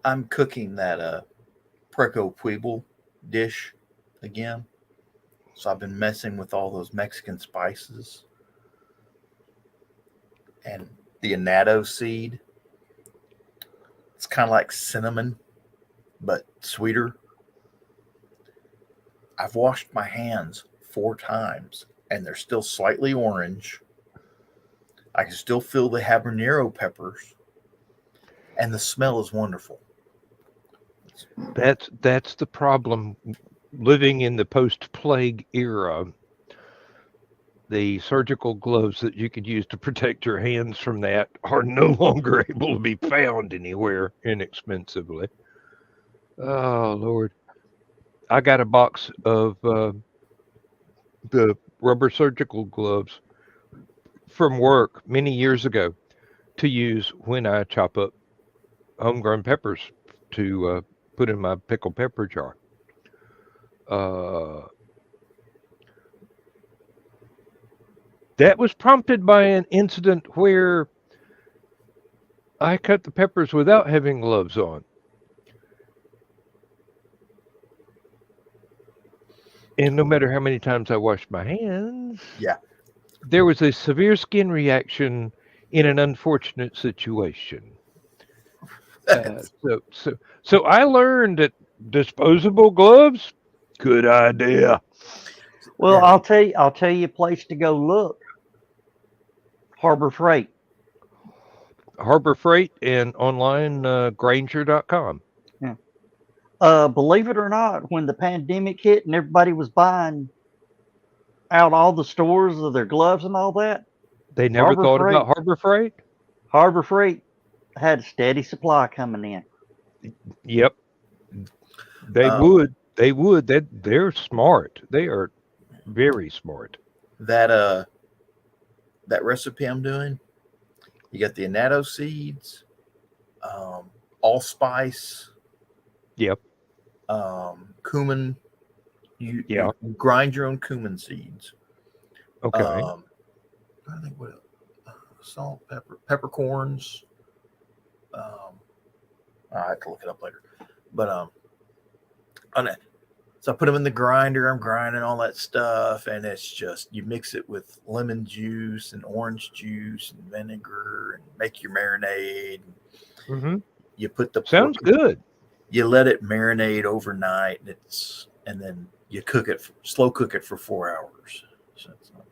I'm cooking that Preco Pueblo dish again. So I've been messing with all those Mexican spices. And the annatto seed. It's kind of like cinnamon, but sweeter. I've washed my hands 4 times, and they're still slightly orange. I can still feel the habanero peppers, and the smell is wonderful. That's the problem. Living in the post-plague era, the surgical gloves that you could use to protect your hands from that are no longer able to be found anywhere inexpensively. Oh, Lord. I got a box of the rubber surgical gloves from work many years ago to use when I chop up homegrown peppers to put in my pickled pepper jar. That was prompted by an incident where I cut the peppers without having gloves on. And no matter how many times I washed my hands, Yeah. there was a severe skin reaction in an unfortunate situation. So I learned that disposable gloves, good idea. Well, Yeah. I'll tell you a place to go look. Harbor Freight. Harbor Freight and online Granger.com. Yeah. Believe it or not, when the pandemic hit and everybody was buying out all the stores of their gloves and all that, They never Harbor thought Freight. about Harbor Freight? Harbor Freight had a steady supply coming in. Yep. They would. They would. They're smart. They are very smart. That recipe I'm doing, you got the annatto seeds, allspice, Yep. cumin. You grind your own cumin seeds. Okay. I think what else? Salt, peppercorns. I have to look it up later. But so I put them in the grinder. I'm grinding all that stuff, and it's just you mix it with lemon juice and orange juice and vinegar, and make your marinade. Mm-hmm. You put the Sounds pork, good. You let it marinate overnight, and then you cook it, slow cook it for 4 hours. So it's not,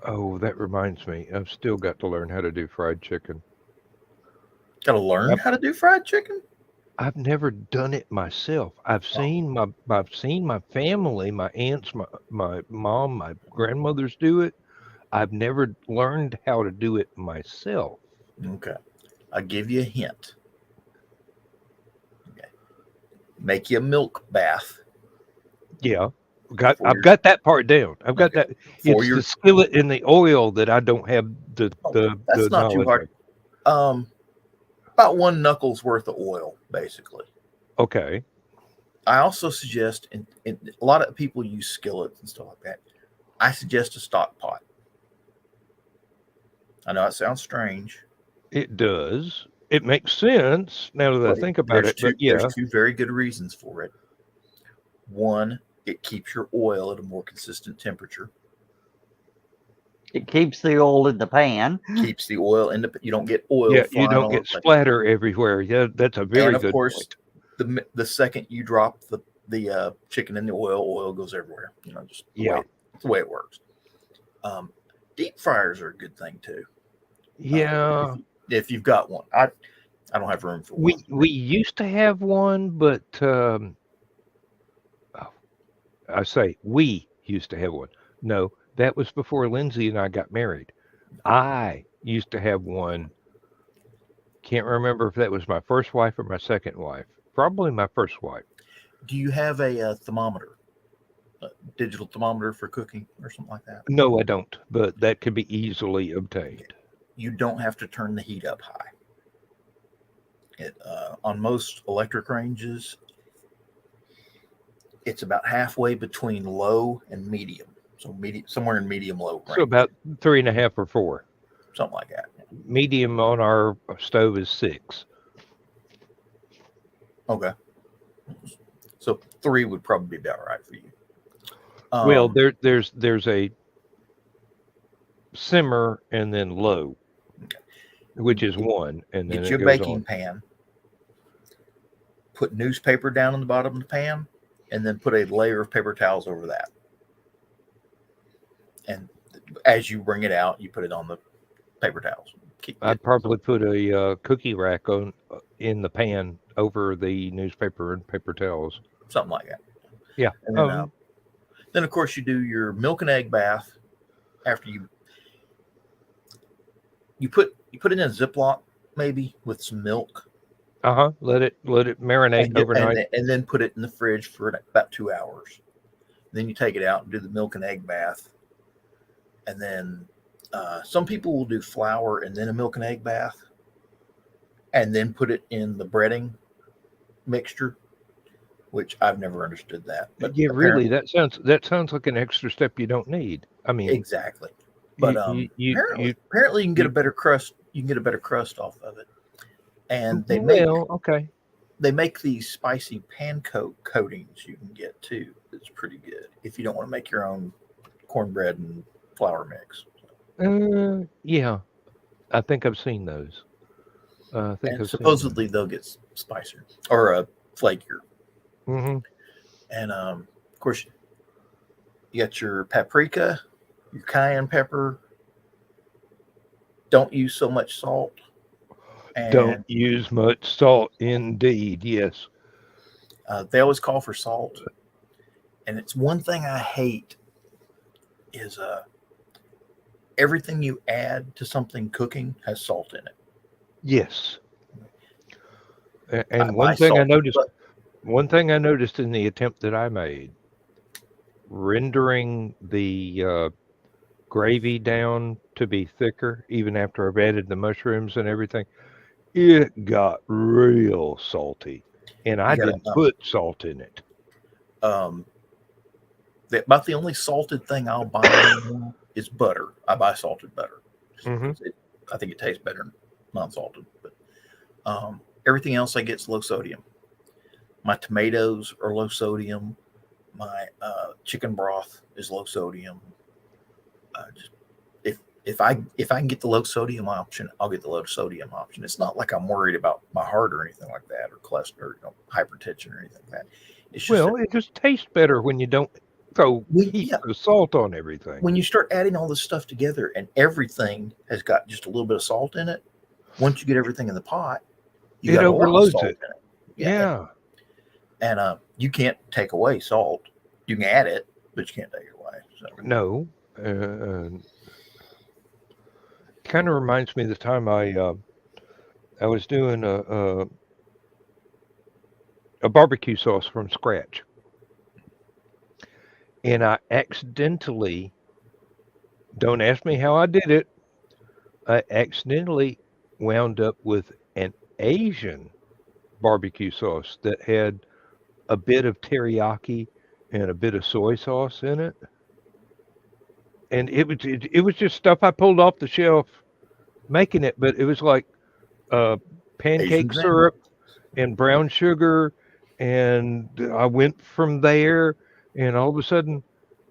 Oh, that reminds me. I've still got to learn how to do fried chicken. got to learn how to do fried chicken. I've never done it myself. I've seen my family, my aunts, my mom, my grandmothers do it. I've never learned how to do it myself. Okay. I'll give you a hint. Okay. Make you a milk bath. Yeah. For I've your- got that part down. I've got Okay. that. For It's your the skillet and the oil that I don't have the that's not too knowledge hard. About 1 knuckle's worth of oil, basically. of. Okay. I also suggest, and a lot of people use skillets and stuff like that. I suggest a stock pot. I know it sounds strange. It does. It makes sense now that I But think about it. But there's yeah, 2 very good reasons for it. One, it keeps your oil at a more consistent temperature. It keeps the oil in the pan. Keeps the oil in the. You don't get oil yeah, flying you don't all get over the place. splatter everywhere. Yeah, that's a very And of good course, point. the second you drop the chicken in the oil goes everywhere. Just Yeah. the way it works. Deep fryers are a good thing too. Yeah. If you've got one, I don't have room for one. We used to have one, but I say we used to have one. No, that was before Lindsay and I got married. I used to have one. Can't remember if that was my first wife or my second wife. Probably my first wife. Do you have a thermometer, a digital thermometer for cooking or something like that? No, I don't, but that could be easily obtained. You don't have to turn the heat up high. On most electric ranges, it's about halfway between low and medium. So somewhere in medium low range. So about 3.5 or 4. Something like that. Medium on our stove is 6. Okay. So 3 would probably be about right for you. Well, there's a simmer and then low, which is 1, and then get it you a goes baking on. pan. Put newspaper down on the bottom of the pan, and then put a layer of paper towels over that. And as you bring it out, you put it on the paper towels. I'd probably put a cookie rack in the pan over the newspaper and paper towels. Something like that. Yeah. And then of course you do your milk and egg bath. After you put it in a Ziploc maybe with some milk. Let it marinate overnight, and then put it in the fridge for about 2 hours. Then you take it out and do the milk and egg bath. And then some people will do flour and then a milk and egg bath, and then put it in the breading mixture, which I've never understood that. But yeah, really, that sounds like an extra step you don't need. I mean, exactly. But apparently you can get a better crust. You can get a better crust off of it. And they make these spicy pan coatings you can get too. It's pretty good if you don't want to make your own cornbread and flour mix. Yeah, I think I've seen those. And supposedly they'll get spicier or flakier. Mm-hmm. And of course, you got your paprika, your cayenne pepper. Don't use so much salt. And don't use much salt, indeed. Yes. They always call for salt, and it's one thing I hate is everything you add to something cooking has salt in it. Yes. And one thing I noticed in the attempt that I made, rendering the gravy down to be thicker, even after I've added the mushrooms and everything, it got real salty, and I didn't put salt in it. About the only salted thing I'll buy anymore is butter. I buy salted butter. Mm-hmm. I think it tastes better non-salted. But everything else I get is low sodium. My tomatoes are low sodium. My chicken broth is low sodium. If I can get the low sodium option, I'll get the low sodium option. It's not like I'm worried about my heart or anything like that, or cholesterol, hypertension or anything like that. It's just it just tastes better when you don't throw heaps of salt on everything. When you start adding all this stuff together and everything has got just a little bit of salt in it, once you get everything in the pot, you got overloads a lot of salt it. in it. Yeah. And you can't take away salt. You can add it, but you can't take it away. So. No. kind of reminds me of the time I was doing a barbecue sauce from scratch, and I accidentally, don't ask me how I did it, I accidentally wound up with an Asian barbecue sauce that had a bit of teriyaki and a bit of soy sauce in it. And it was just stuff I pulled off the shelf making it, but it was like uh, Asian pancake grandma. syrup and brown sugar, and I went from there, and all of a sudden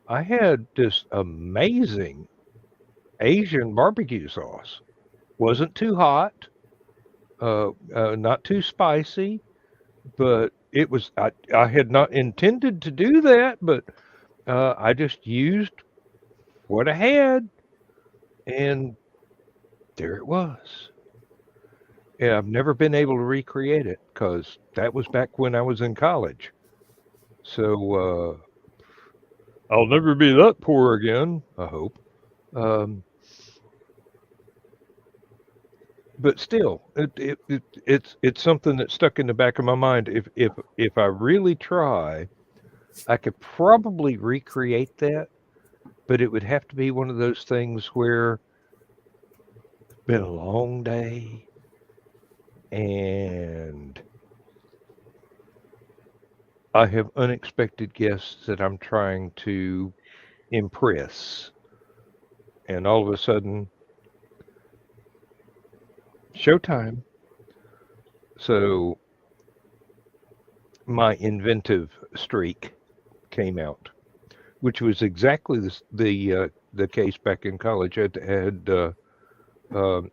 I had this amazing Asian barbecue sauce. Wasn't too hot, not too spicy, but it was. I had not intended to do that, but I just used what I had, and there it was. Yeah, I've never been able to recreate it because that was back when I was in college. So I'll never be that poor again, I hope. Um, but still, it's something that stuck in the back of my mind. If I really try, I could probably recreate that, but it would have to be one of those things where it's been a long day and I have unexpected guests that I'm trying to impress, and all of a sudden, showtime. So my inventive streak came out, which was exactly the case back in college. I had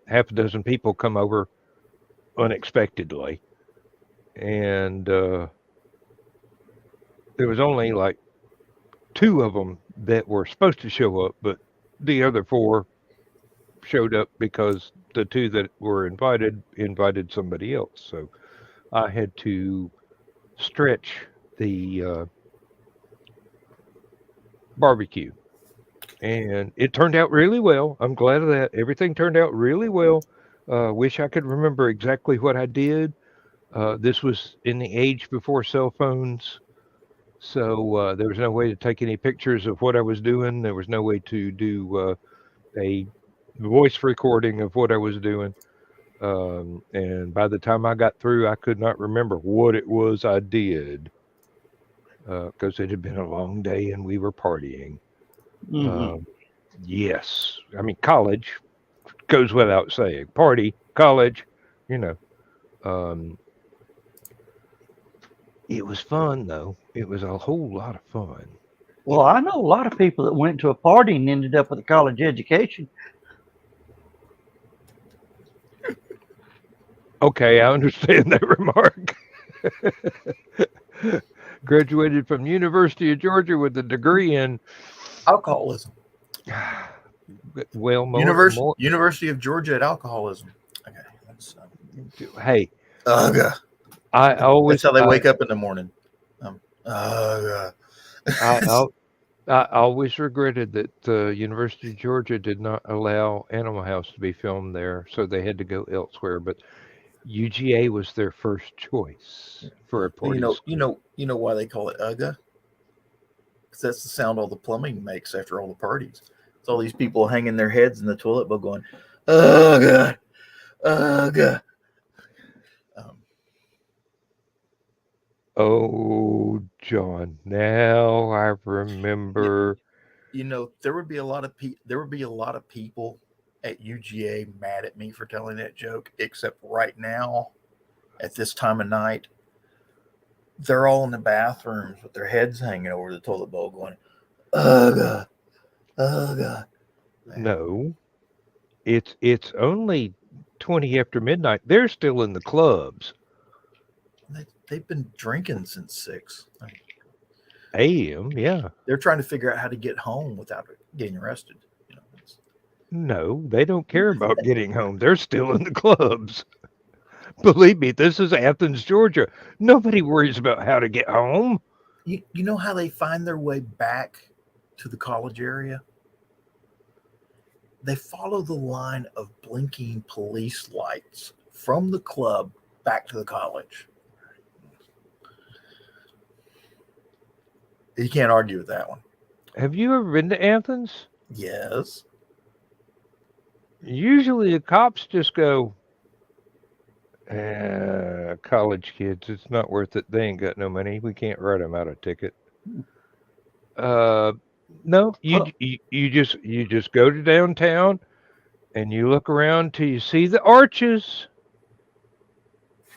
half a dozen people come over unexpectedly, and there was only like two of them that were supposed to show up, but the other four showed up because the two that were invited somebody else. So I had to stretch the barbecue, and it turned out really well. I'm glad of that. Everything turned out really well. Wish I could remember exactly what I did. This was in the age before cell phones, so there was no way to take any pictures of what I was doing. There was no way to do a voice recording of what I was doing. And by the time I got through, I could not remember what it was I did because it had been a long day and we were partying. Mhm. Yes, I mean, college goes without saying. Party, college, you know. Um, it was fun, though. It was a whole lot of fun. Well, I know a lot of people that went to a party and ended up with a college education. Okay, I understand that remark. Graduated from the University of Georgia with a degree in, Alcoholism. well, University of Georgia at alcoholism. Okay, that's hey, ugh. I always, That's how they wake up in the morning. Ugh. I always regretted that the University of Georgia did not allow Animal House to be filmed there, so they had to go elsewhere. But UGA was their first choice for a party. You know why they call it ugh? Because that's the sound all the plumbing makes after all the parties. It's all these people hanging their heads in the toilet bowl going, ugh, ugh. Oh, John, now I remember. You know, there would be a lot of people at UGA mad at me for telling that joke, except right now, at this time of night, they're all in the bathrooms with their heads hanging over the toilet bowl going, ugh, ugh. No, it's only 20 after midnight. They're still in the clubs. They've been drinking since 6 AM, yeah. They're trying to figure out how to get home without getting arrested. You know, No, they don't care about getting home. They're still in the clubs. Believe me, this is Athens, Georgia. Nobody worries about how to get home. you know how they find their way back to the college area? They follow the line of blinking police lights from the club back to the college. You can't argue with that one. Have you ever been to Athens? Yes. Usually the cops just go, college kids, it's not worth it. They ain't got no money. We can't write them out a ticket. No, you just go to downtown and you look around till you see the arches.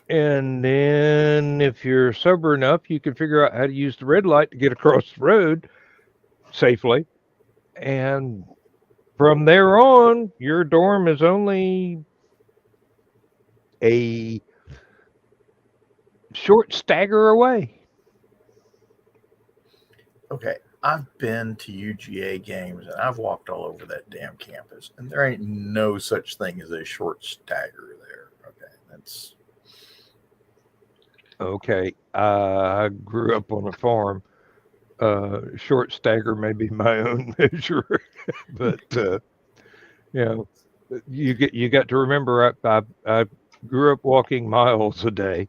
And then if you're sober enough, you can figure out how to use the red light to get across the road safely. And from there on, your dorm is only a short stagger away. Okay. I've been to UGA games and I've walked all over that damn campus, and there ain't no such thing as a short stagger there. Okay. That's Okay. I grew up on a farm. Short stagger may be my own measure, but you got to remember I grew up walking miles a day,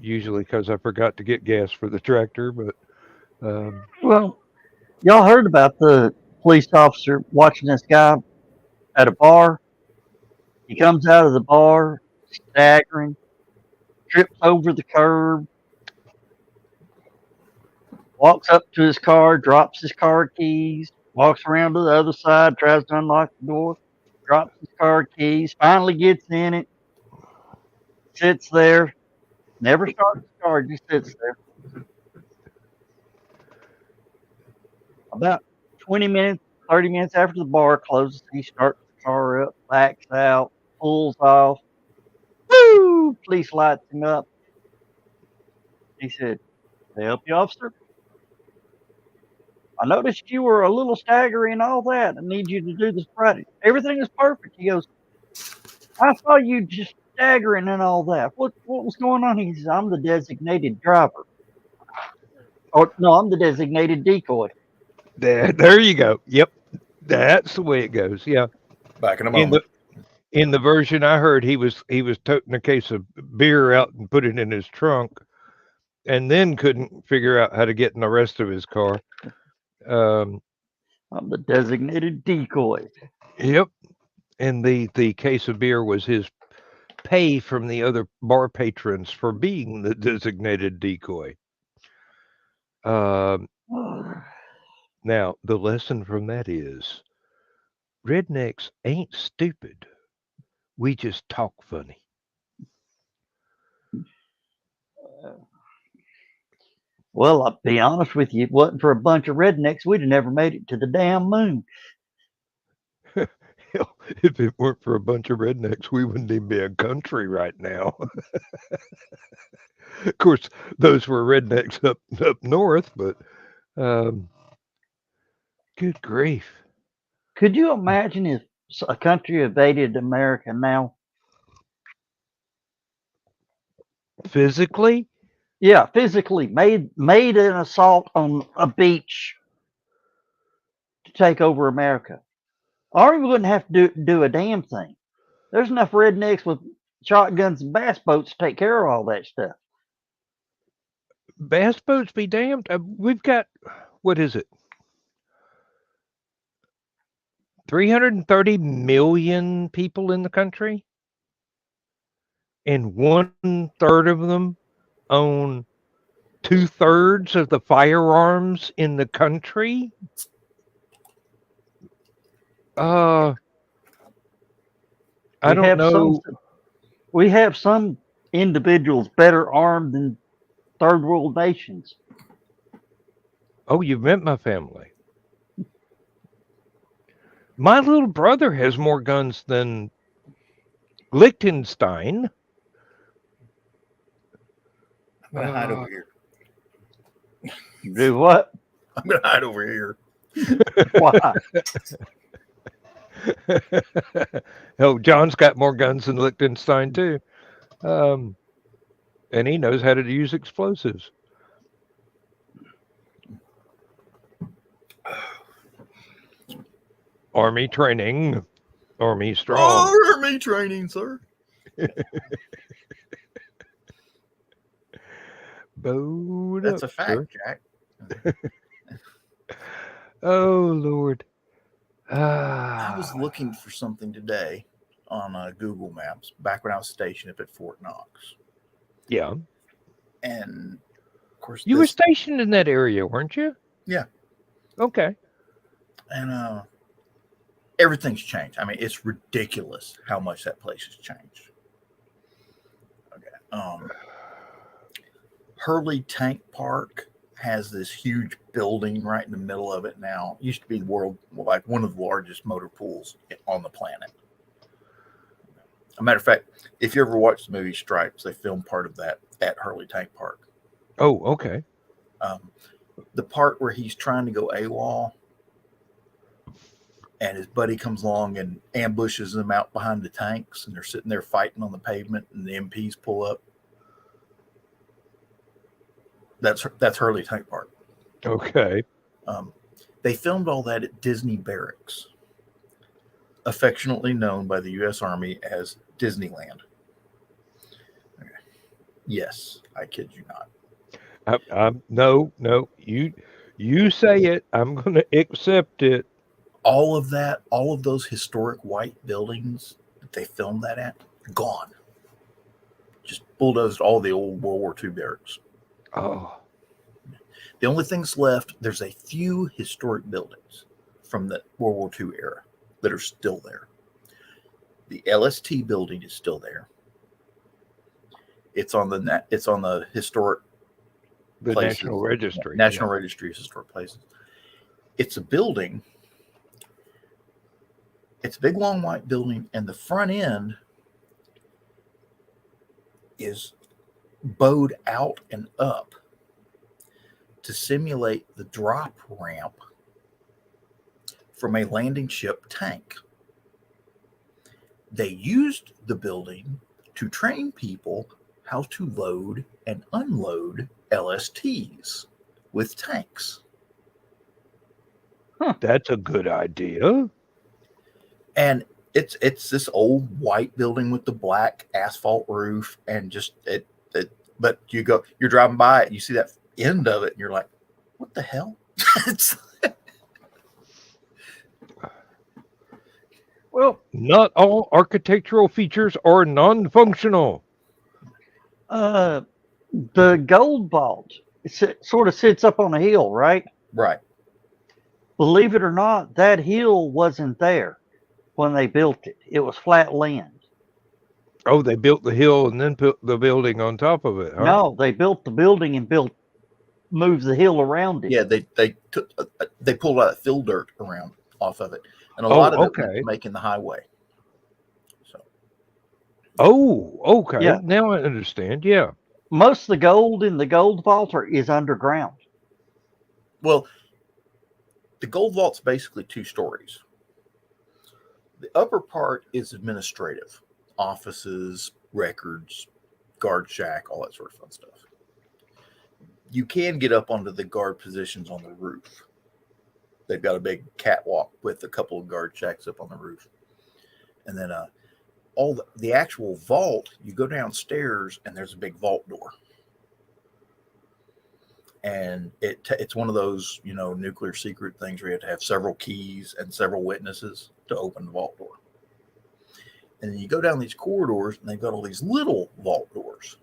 usually because I forgot to get gas for the tractor. But Well, y'all heard about the police officer watching this guy at a bar? He comes out of the bar, staggering, trips over the curb, walks up to his car, drops his car keys, walks around to the other side, tries to unlock the door, drops his car keys, finally gets in it, sits there, never starts the car, just sits there. About 20 minutes, 30 minutes after the bar closes, he starts the car up, backs out, pulls off. Woo! Police lights him up. He said, "Can I help you, officer? I noticed you were a little staggery and all that. I need you to do this Friday. Everything is perfect." He goes, "I saw you just staggering and all that. What was going on?" He says, "I'm the designated driver. Oh, no, I'm the designated decoy." there you go. Yep, that's the way it goes. Yeah. back in a In moment. the version I heard, he was toting a case of beer out and put it in his trunk, and then couldn't figure out how to get in the rest of his car. I'm the designated decoy. Yep. And the case of beer was his pay from the other bar patrons for being the designated decoy. Now, the lesson from that is rednecks ain't stupid. We just talk funny. Well, I'll be honest with you, if it wasn't for a bunch of rednecks, we'd have never made it to the damn moon. Hell, if it weren't for a bunch of rednecks, we wouldn't even be a country right now. Of course, those were rednecks up north, but good grief. Could you imagine if a country invaded America now? Physically? Yeah, physically made an assault on a beach to take over America. Army wouldn't have to do a damn thing. There's enough rednecks with shotguns and bass boats to take care of all that stuff. Bass boats be damned. We've got, what is it? 330 million people in the country, and 1/3 of them own 2/3 of the firearms in the country. I don't know. We have some individuals better armed than third world nations. Oh, you've met my family. My little brother has more guns than Liechtenstein. I'm gonna hide over here. Do what? I'm gonna hide over here. Why? Oh, John's got more guns than Liechtenstein too, and he knows how to use explosives. Army training. Army strong. Army training, sir. Bowed That's a up, fact, sir. Jack. Oh Lord. I was Ah, looking for something today on Google Maps back when I was stationed up at Fort Knox, yeah. and of course You were this, stationed in that area, weren't you? yeah, Okay. and everything's changed. I mean, it's ridiculous how much that place has changed. Okay, Hurley Tank Park has this huge building right in the middle of it now. It used to be the world, like one of the largest motor pools on the planet. A matter of fact, if you ever watched the movie Stripes, they filmed part of that at Hurley Tank Park. Oh, okay. The part where he's trying to go AWOL and his buddy comes along and ambushes them out behind the tanks, and they're sitting there fighting on the pavement, and the MPs pull up. That's Hurley Tank Park. Okay. They filmed all that at Disney Barracks, affectionately known by the U.S. Army as Disneyland. Okay. Yes, I kid you not. I'm no. You say it. I'm going to accept it. All of that, all of those historic white buildings that they filmed that at, gone. Just bulldozed all the old World War II barracks. Oh, The only things left, there's a few historic buildings from the World War II era that are still there. The LST building is still there. It's on the historic the places, National Registry. National Registry of Historic Places. It's a building. It's a big, long, white building, and the front end is bowed out and up to simulate the drop ramp from a landing ship tank. They used the building to train people how to load and unload LSTs with tanks. That's a good idea. And it's this old white building with the black asphalt roof, and just it but you're driving by it, you see that end of it, and you're like, what the hell? Well, Not all architectural features are non-functional. the gold vault sort of sits up on a hill, right? Right. Believe it or not, that hill wasn't there when they built it. It was flat land. Oh, they built the hill and then put the building on top of it, huh? No, they built the building and moved the hill around it. Yeah, they pulled out fill dirt around off of it, and a lot of it was making the highway. So. Oh, okay. Yeah. Now I understand. Yeah. Most of the gold in the gold vault is underground. Well, the gold vault's basically 2 stories. The upper part is administrative, offices, records, guard shack, all that sort of fun stuff. You can get up onto the guard positions on the roof. They've got a big catwalk with a couple of guard shacks up on the roof. And then all the actual vault, you go downstairs and there's a big vault door. And it's one of those, nuclear secret things where you have to have several keys and several witnesses to open the vault door. And then you go down these corridors, and they've got all these little vault doors.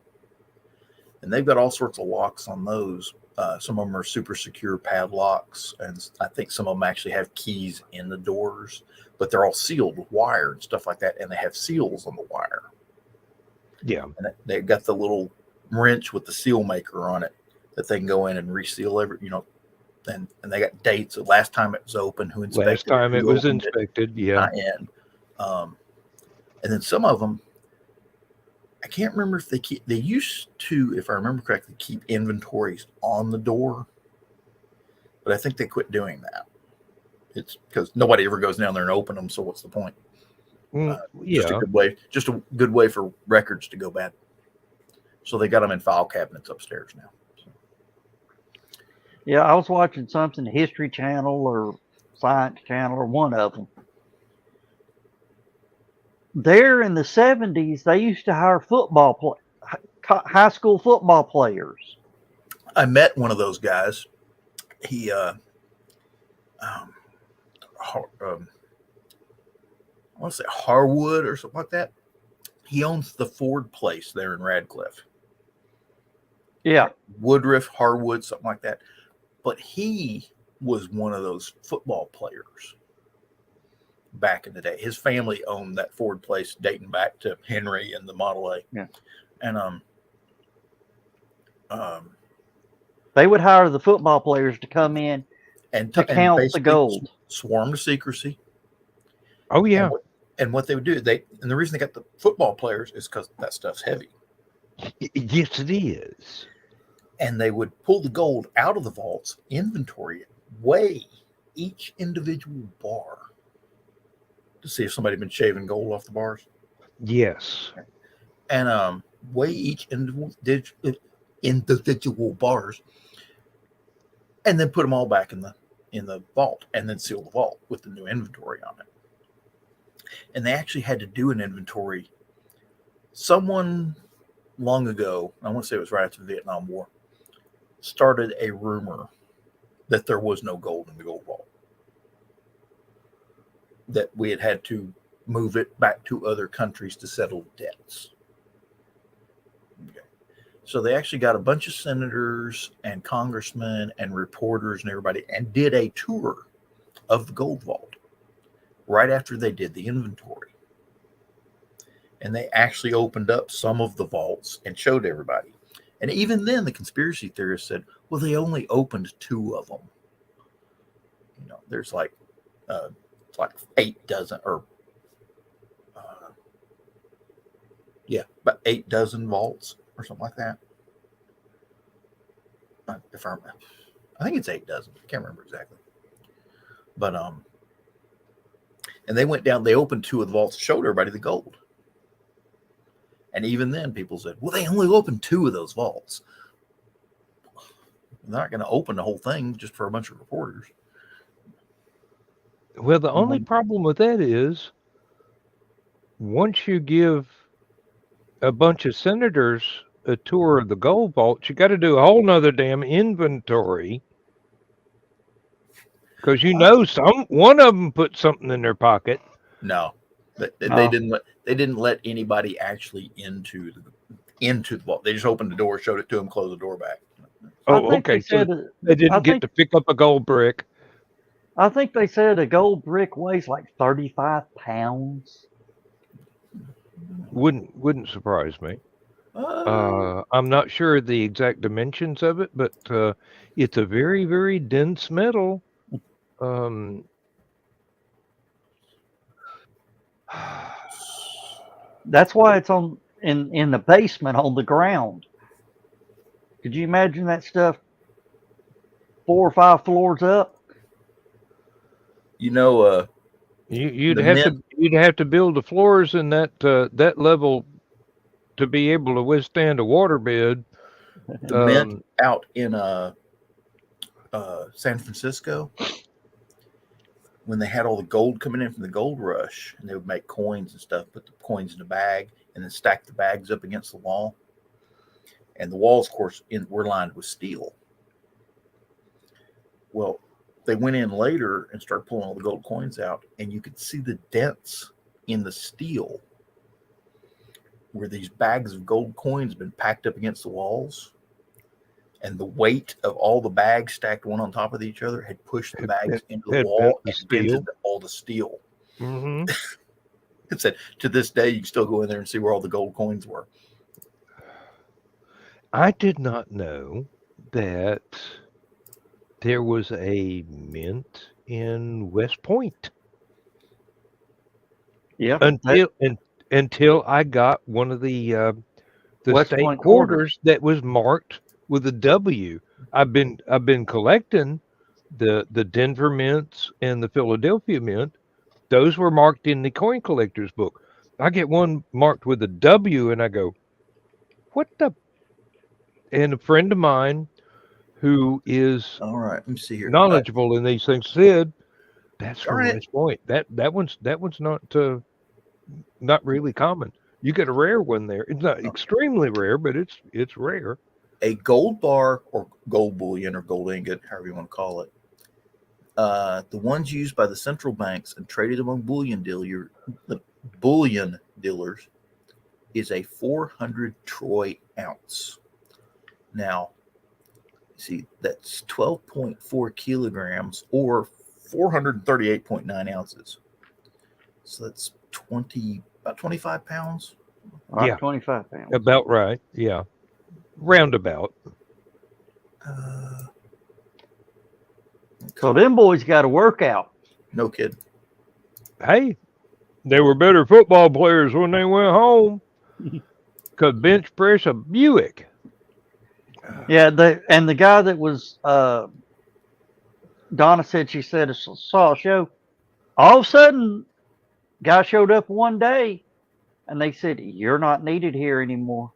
And they've got all sorts of locks on those. Some of them are super secure padlocks, and I think some of them actually have keys in the doors, but they're all sealed with wire and stuff like that, and they have seals on the wire. Yeah. And they've got the little wrench with the seal maker on it that they can go in and reseal and they got dates of last time it was open, who inspected Last time it was inspected, yeah. And then some of them, I can't remember if they used to, if I remember correctly, keep inventories on the door, but I think they quit doing that. It's because nobody ever goes down there and open them, so what's the point? Yeah. Just a good way for records to go bad. So they got them in file cabinets upstairs now. So. Yeah, I was watching something, History Channel or Science Channel or one of them, there in the 70s, they used to hire high school football players. I met one of those guys. He, I want to say Harwood or something like that. He owns the Ford place there in Radcliffe. Yeah. Woodruff, Harwood, something like that. But he was one of those football players back in the day. His family owned that Ford place dating back to Henry and the Model A. Yeah. And they would hire the football players to come in and to count the gold. Swarm to secrecy. Oh yeah. And what they would do, and the reason they got the football players is because that stuff's heavy. Yes, it is. And they would pull the gold out of the vaults, inventory it, weigh each individual bar to see if somebody had been shaving gold off the bars. Yes. And weigh each individual bars, and then put them all back in the vault, and then seal the vault with the new inventory on it. And they actually had to do an inventory. Someone long ago, I want to say it was right after the Vietnam War, started a rumor that there was no gold in the gold vault, that we had to move it back to other countries to settle debts. Okay. So they actually got a bunch of senators and congressmen and reporters and everybody and did a tour of the gold vault right after they did the inventory. And they actually opened up some of the vaults and showed everybody. And even then, the conspiracy theorists said, well, they only opened 2 of them. You know, there's like 8 dozen or about 8 dozen vaults or something like that. I think it's 8 dozen. I can't remember exactly. But and they went down, they opened 2 of the vaults, showed everybody the gold. And even then, people said, well, they only opened 2 of those vaults. They're not going to open the whole thing just for a bunch of reporters. Well, the only problem with that is once you give a bunch of senators a tour of the gold vault, you got to do a whole nother damn inventory. Because one of them put something in their pocket. No, they didn't let anybody actually into the vault. They just opened the door, showed it to them, closed the door back. Oh, okay. So they didn't get to pick up a gold brick. I think they said a gold brick weighs like 35 pounds. Wouldn't surprise me. I'm not sure the exact dimensions of it, but it's a very, very dense metal. That's why it's in the basement on the ground. Could you imagine that stuff 4 or 5 floors up? You know, you'd have to build the floors in that level to be able to withstand a waterbed. The mint out in San Francisco, when they had all the gold coming in from the gold rush, and they would make coins and stuff, put the coins in a bag, and then stack the bags up against the wall. And the walls, of course, were lined with steel. Well, they went in later and started pulling all the gold coins out, and you could see the dents in the steel where these bags of gold coins had been packed up against the walls. And the weight of all the bags stacked one on top of each other had pushed the bags into the wall and dented all the steel. Mm-hmm. It said, to this day, you can still go in there and see where all the gold coins were. I did not know that there was a mint in West Point. Yeah. Until I got one of the West state Point quarters that was marked with a W. I've been collecting the Denver mints and the Philadelphia mint. Those were marked in the coin collector's book. I get one marked with a W, and I go, "What the?" And a friend of mine who is all right, let me see here, knowledgeable in these things said, "That's from right. West Point. That one's not." not really common. You get a rare one there. It's not extremely rare, but it's rare. A gold bar or gold bullion or gold ingot, however you want to call it. The ones used by the central banks and traded among the bullion dealers is a 400 troy ounce. Now, see, that's 12.4 kilograms or 438.9 ounces. So that's about 25 pounds. About Yeah. 25 pounds. About right. Yeah. Roundabout. So them boys got to work out. No kid. Hey, they were better football players when they went home. Could bench press a Buick. Yeah, the guy that was Donna said she said saw a show. All of a sudden, guy showed up one day, and they said you're not needed here anymore.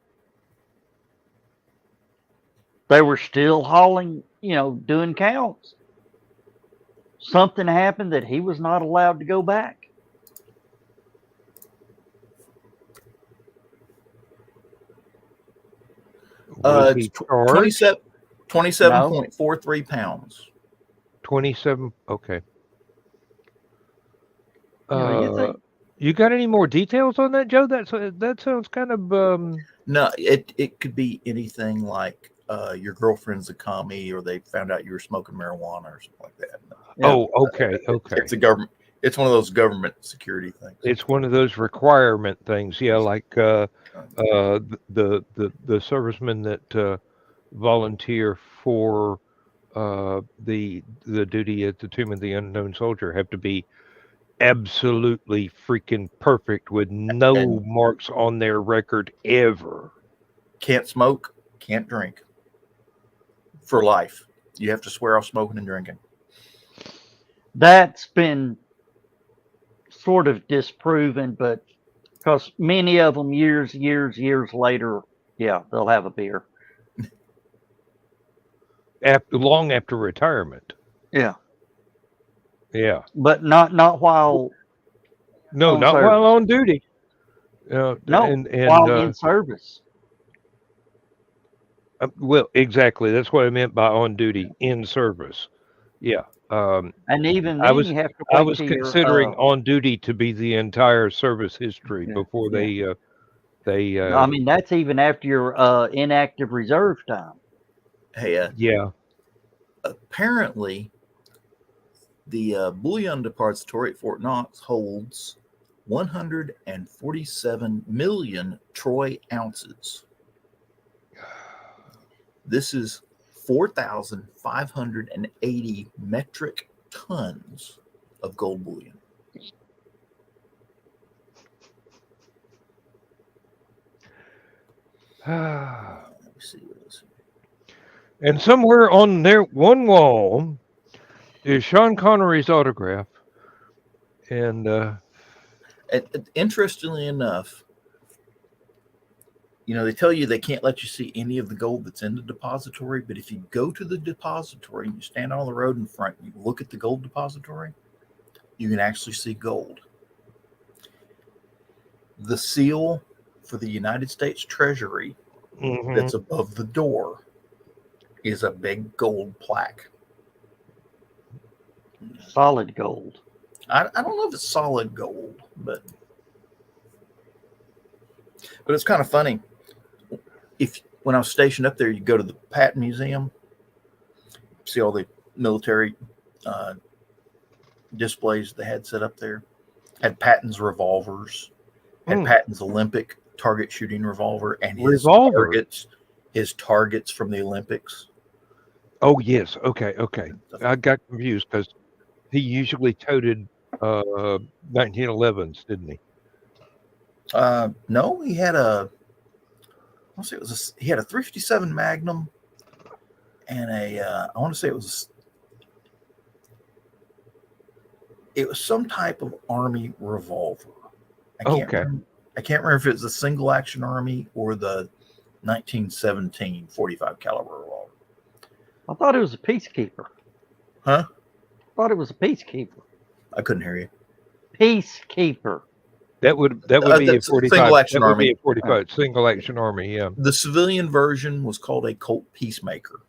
They were still hauling, doing counts. Something happened that he was not allowed to go back. Was he charged? 27.43 pounds. 27. Okay. You You got any more details on that, Joe? That sounds kind of No, it could be anything like your girlfriend's a commie, or they found out you were smoking marijuana or something like that. Yeah. Oh, okay. It's a government. It's one of those government security things. It's one of those requirement things. Yeah, like the servicemen that volunteer for the duty at the Tomb of the Unknown Soldier have to be absolutely freaking perfect with no And- marks on their record ever. Can't smoke, can't drink. For life, you have to swear off smoking and drinking. That's been sort of disproven, but because many of them years later, yeah, they'll have a beer. Long after retirement. Yeah, Yeah. but not while No, on not service. while on duty. No, while in service. well, exactly. That's what I meant by on duty, in service. Yeah. And even I then, was you have to I wait was till considering on duty to be the entire service history Yeah, before yeah. they I mean, that's even after your inactive reserve time. Hey, yeah. apparently, the Bullion Depository at Fort Knox holds 147 million troy ounces. This is 4,580 metric tons of gold bullion. Let me see what this. And somewhere on there one wall is Sean Connery's autograph. And Interestingly enough, they tell you they can't let you see any of the gold that's in the depository, but if you go to the depository and you stand on the road in front and you look at the gold depository, you can actually see gold. The seal for the United States Treasury that's above the door is a big gold plaque. Solid gold. I don't know if it's solid gold, but it's kind of funny. When I was stationed up there, you go to the Patton Museum, see all the military displays they had set up there. Had Patton's revolvers, had Patton's Olympic target shooting revolver, and his targets from the Olympics. oh yes, okay. I got confused because he usually toted 1911s, didn't he? No, he had he had a 357 Magnum and I want to say it was some type of Army revolver. I can't remember if it was the single action Army or the 1917 45 caliber revolver. I thought it was a peacekeeper. Huh? I thought it was a peacekeeper. I couldn't hear you. Peacekeeper. That would be a That's 45. single action That would be army. a 45 single action army. Yeah. The civilian version was called a Colt Peacemaker.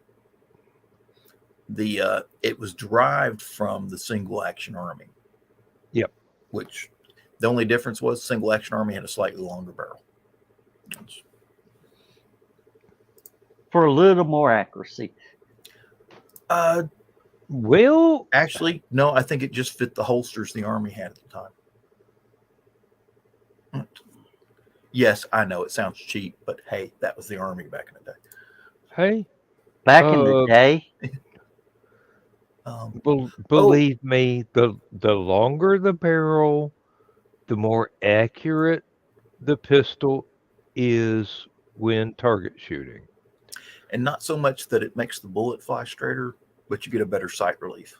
It was derived from the single action army. Yep. Which the only difference was single action army had a slightly longer barrel. For a little more accuracy. Well, Actually, no, I think it just fit the holsters the army had at the time. Yes, I know it sounds cheap, but hey, that was the army back in the day. hey, Back in the day, believe me, the longer the barrel, the more accurate the pistol is when target shooting. And not so much that it makes the bullet fly straighter, but you get a better sight relief.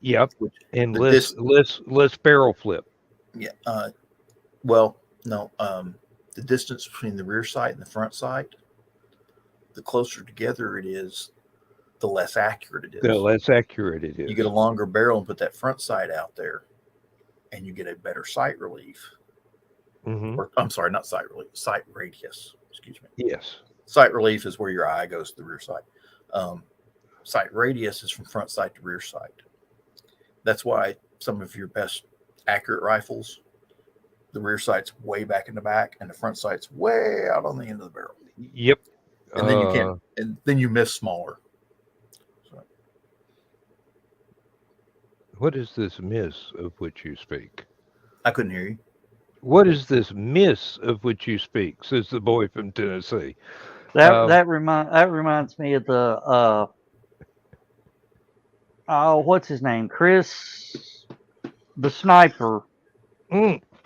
Yep, Which and the less barrel flip. Yeah. Well, no. The distance between the rear sight and the front sight, the closer together it is, the less accurate it is. The less accurate it is. You get a longer barrel and put that front sight out there, and you get a better sight relief. Mhm. Or I'm sorry, not sight relief, sight radius. Excuse me. Yes. Sight relief is where your eye goes to the rear sight. Sight radius is from front sight to rear sight. That's why some of your best accurate rifles, the rear sight's way back in the back, and the front sight's way out on the end of the barrel. Yep. And then you can't, and then you miss smaller. So, What is this miss of which you speak? I couldn't hear you. What is this miss of which you speak? Says the boy from Tennessee. that reminds me of the what's his name? Chris, the sniper.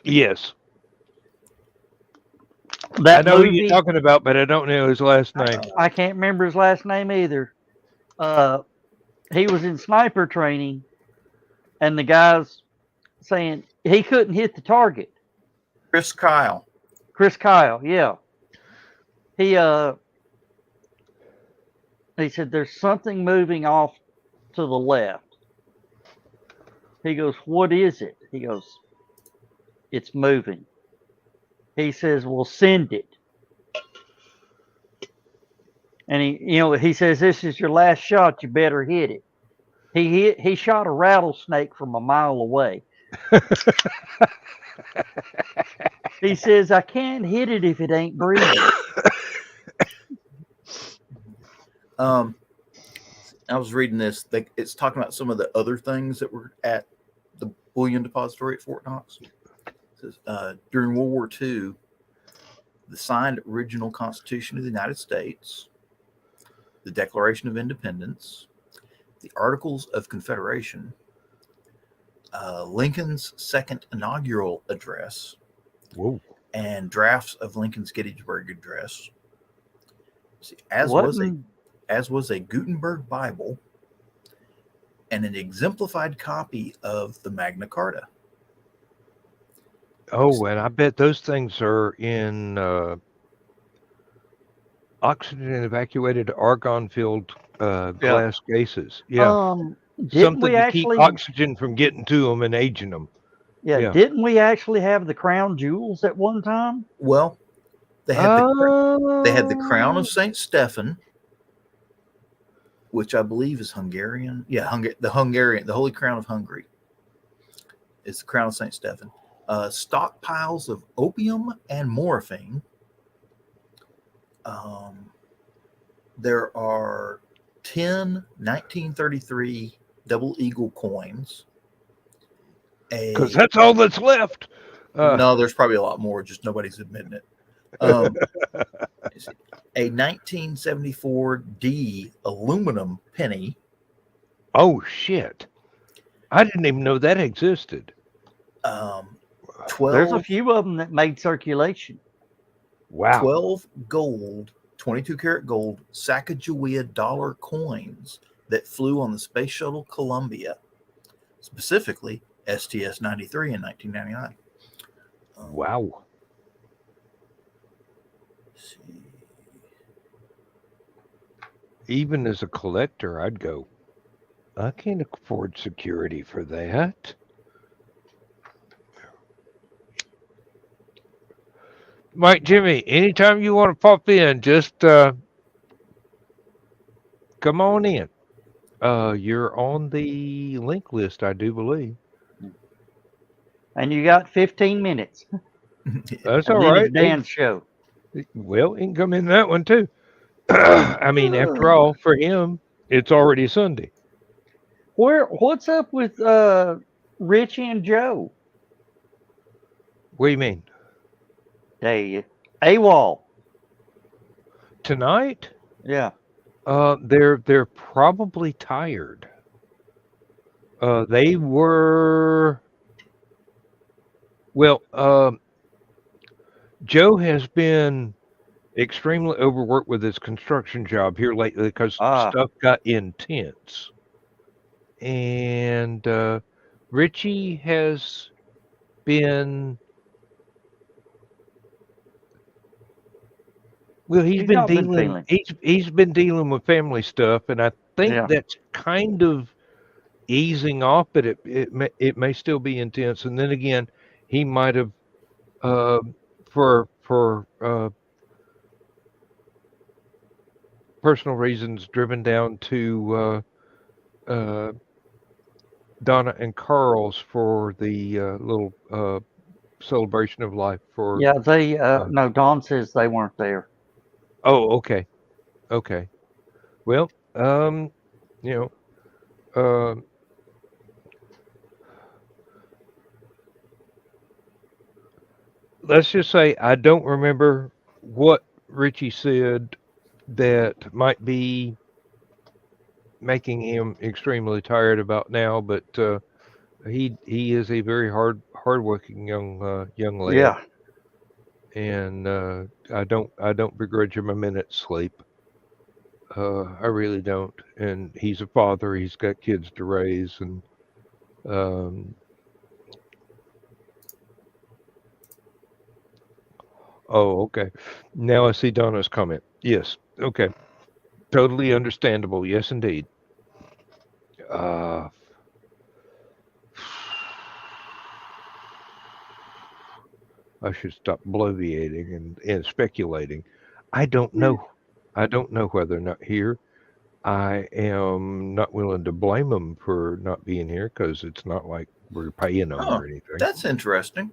Yes. That I know who movie, you're talking about, but I don't know his last name. I can't remember his last name either. He was in sniper training, and the guy's saying he couldn't hit the target. Chris Kyle. Chris Kyle, yeah. He said there's something moving off to the left. He goes, what is it? He goes, it's moving. He says, well, send it. And he says, this is your last shot. You better hit it. He shot a rattlesnake from a mile away. He says, I can't hit it if it ain't breathing. I was reading this. It's talking about some of the other things that were at the bullion depository at Fort Knox. It says, during World War II, the signed original Constitution of the United States, the Declaration of Independence, the Articles of Confederation, Lincoln's second inaugural address, Whoa. and drafts of Lincoln's Gettysburg Address, as was a Gutenberg Bible, and an exemplified copy of the Magna Carta. Oh, and I bet those things are in oxygen evacuated argon-filled glass cases. Yeah, Didn't something we to actually? keep oxygen from getting to them and aging them. Yeah, didn't we actually have the crown jewels at one time? Well, they had the crown of Saint Stephen, which I believe is Hungarian. Yeah, the Holy Crown of Hungary is the crown of Saint Stephen. Stockpiles of opium and morphine. There are 10 1933 double eagle coins. Because that's all that's left. No, there's probably a lot more, just nobody's admitting it. A 1974 D aluminum penny. Oh, shit. I didn't even know that existed. 12, There's a few of them that made circulation. Wow. 12 gold, 22 karat gold Sacagawea dollar coins that flew on the Space Shuttle Columbia, specifically STS-93 in 1999. Wow. Let's see. Even as a collector, I'd go, I can't afford security for that. Mike Jimmy, anytime you want to pop in, just come on in. You're on the link list, I do believe. And you got 15 minutes. That's And all then right. it's Dan's show. Well, he can come in that one too. I mean, after all, for him, it's already Sunday. What's up with Richie and Joe? What do you mean? They AWOL. Tonight? Yeah. They're probably tired. They were well. Joe has been extremely overworked with his construction job here lately because stuff got intense, and Richie has been. Well, he's been not been dealing. feeling. He's been dealing with family stuff, and I think Yeah. that's kind of easing off, but it may still be intense. And then again, he might have for personal reasons driven down to Donna and Carl's for the little celebration of life. For Yeah, they no, Don says they weren't there. oh, okay. Well, you know, let's just say I don't remember what Richie said that might be making him extremely tired about now, but he is a very hardworking young lad, Yeah. and I don't begrudge him a minute's sleep. I really don't. And he's a father. He's got kids to raise, and oh, okay. Now I see Donna's comment. Yes. Okay. Totally understandable. Yes, indeed. Uh, I should stop bloviating and speculating. I don't know. I don't know whether or not here. I am not willing to blame them for not being here because it's not like we're paying them or anything. That's interesting.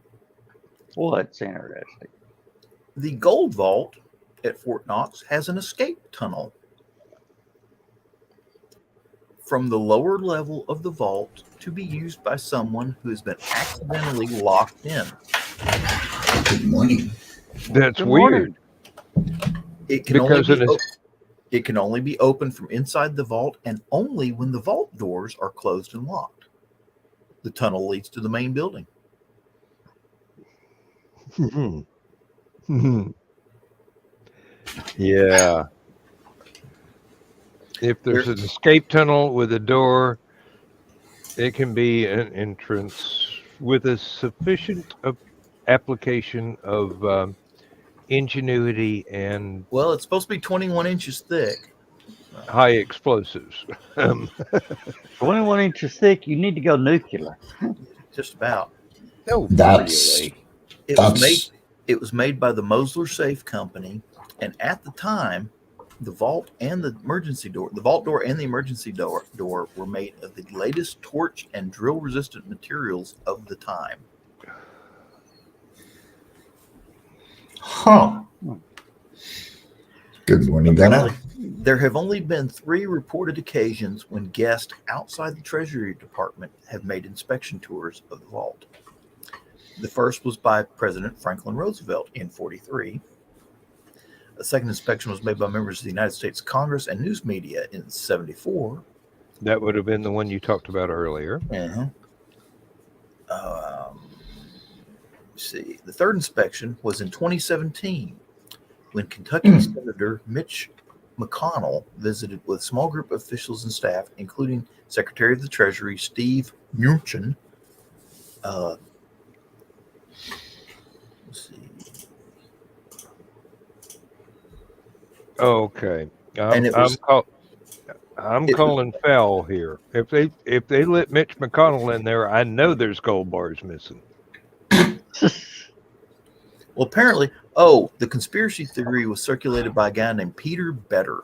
What's interesting? The Gold Vault at Fort Knox has an escape tunnel from the lower level of the vault to be used by someone who has been accidentally locked in. Good morning. That's Good weird. It can only be opened from inside the vault and only when the vault doors are closed and locked. The tunnel leads to the main building. Yeah. If there's an escape tunnel with a door, it can be an entrance with a sufficient application of ingenuity and Well, it's supposed to be 21 inches thick. high explosives. 21 inches thick, you need to go nuclear. Just about. No, That's really. It was made by the Mosler Safe Company, and at the time, the vault door and the emergency door were made of the latest torch and drill resistant materials of the time. Huh. Good morning, Donna. There have only been 3 reported occasions when guests outside the Treasury Department have made inspection tours of the vault. The first was by President Franklin Roosevelt in 1943. A second inspection was made by members of the United States Congress and news media in 1974. That would have been the one you talked about earlier. Let's see. The third inspection was in 2017 when Kentucky Senator Mitch McConnell visited with a small group of officials and staff, including Secretary of the Treasury Steve Mnuchin. Let's see. Okay. And it was- I'm calling foul here. If they let Mitch McConnell in there, I know there's gold bars missing. Well, apparently, the conspiracy theory was circulated by a guy named Peter Better.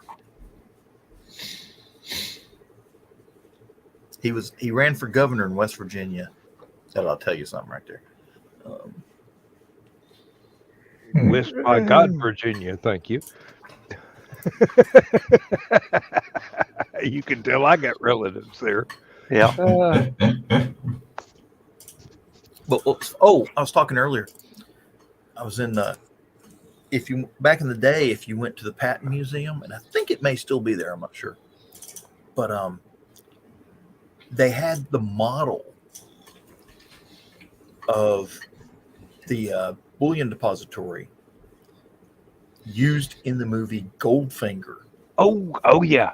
He ran for governor in West Virginia. That'll tell you something right there. West by God, Virginia. Thank you. You can tell I got relatives there. Yeah. But I was talking earlier. I was in back in the day, if you went to the Patton Museum, and I think it may still be there, I'm not sure, but they had the model of the bullion depository used in the movie Goldfinger. Oh yeah.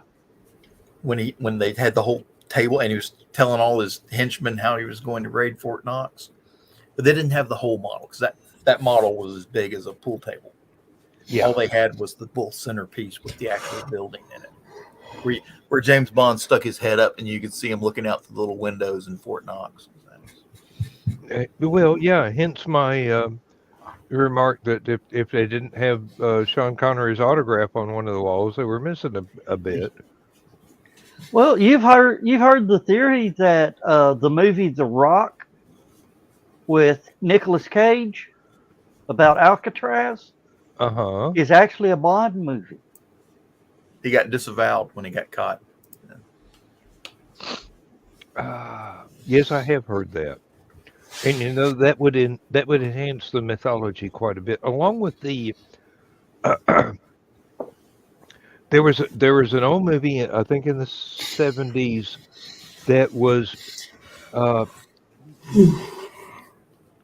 When they had the whole table and he was telling all his henchmen how he was going to raid Fort Knox, but they didn't have the whole model because that model was as big as a pool table. Yeah. All they had was the little centerpiece with the actual building in it, where James Bond stuck his head up and you could see him looking out through the little windows in Fort Knox. Well, yeah. Hence my remark that if they didn't have Sean Connery's autograph on one of the walls, they were missing a bit. Well, you've heard the theory that the movie The Rock with Nicolas Cage about Alcatraz is actually a Bond movie. He got disavowed when he got caught. Yes, I have heard that, and you know that would enhance the mythology quite a bit, along with the. There was an old movie, I think in the 70s, that was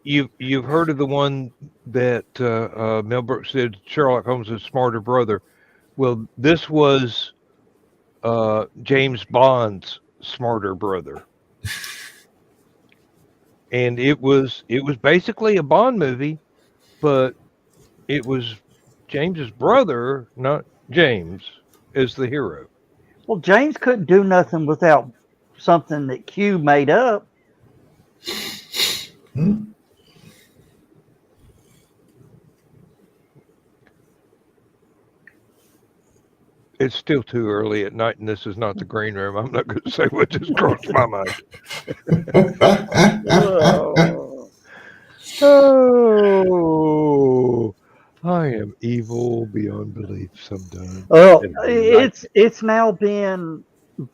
you've heard of the one that Mel Brooks said Sherlock Holmes' smarter brother. Well, this was James Bond's smarter brother, and it was basically a Bond movie, but it was James's brother, not James, as the hero. Well, James couldn't do nothing without something that Q made up. It's still too early at night, and this is not the green room. I'm not going to say what just crossed my mind. Oh, I am evil beyond belief sometimes. Well, it's now been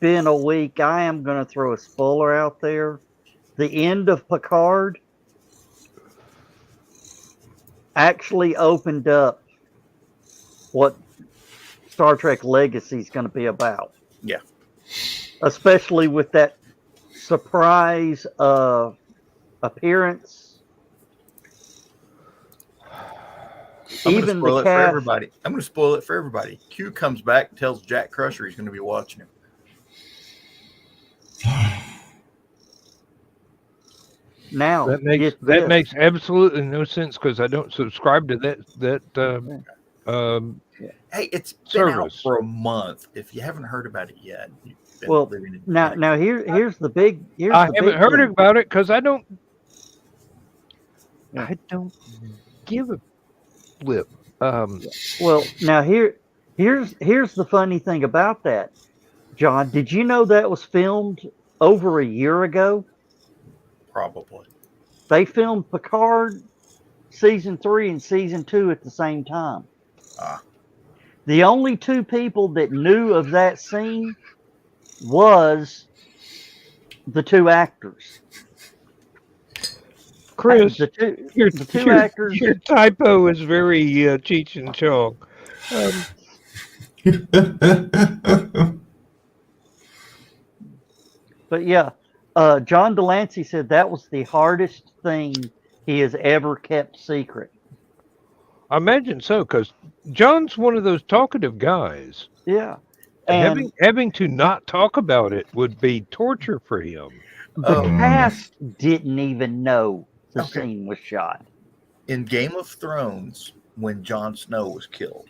a week. I am going to throw a spoiler out there. The end of Picard actually opened up what Star Trek Legacy is going to be about. Yeah. Especially with that surprise appearance. I'm going to spoil it for everybody. I'm going to spoil it for everybody. Q comes back and tells Jack Crusher he's going to be watching him. Now that makes absolutely no sense because I don't subscribe to that Hey, it's been service out for a month. If you haven't heard about it yet, well, now here's the big. I haven't heard about it because I don't give a flip. Well, now here's the funny thing about that, John. Did you know that was filmed over a year ago? Probably. They filmed Picard season 3 and season 2 at the same time. The only two people that knew of that scene was the two actors. Chris, your two actors. Your typo is very Cheech and Chong. But yeah, John Delancey said that was the hardest thing he has ever kept secret. I imagine so, because John's one of those talkative guys. Yeah. And having to not talk about it would be torture for him. The cast didn't even know the scene was shot. In Game of Thrones, when Jon Snow was killed,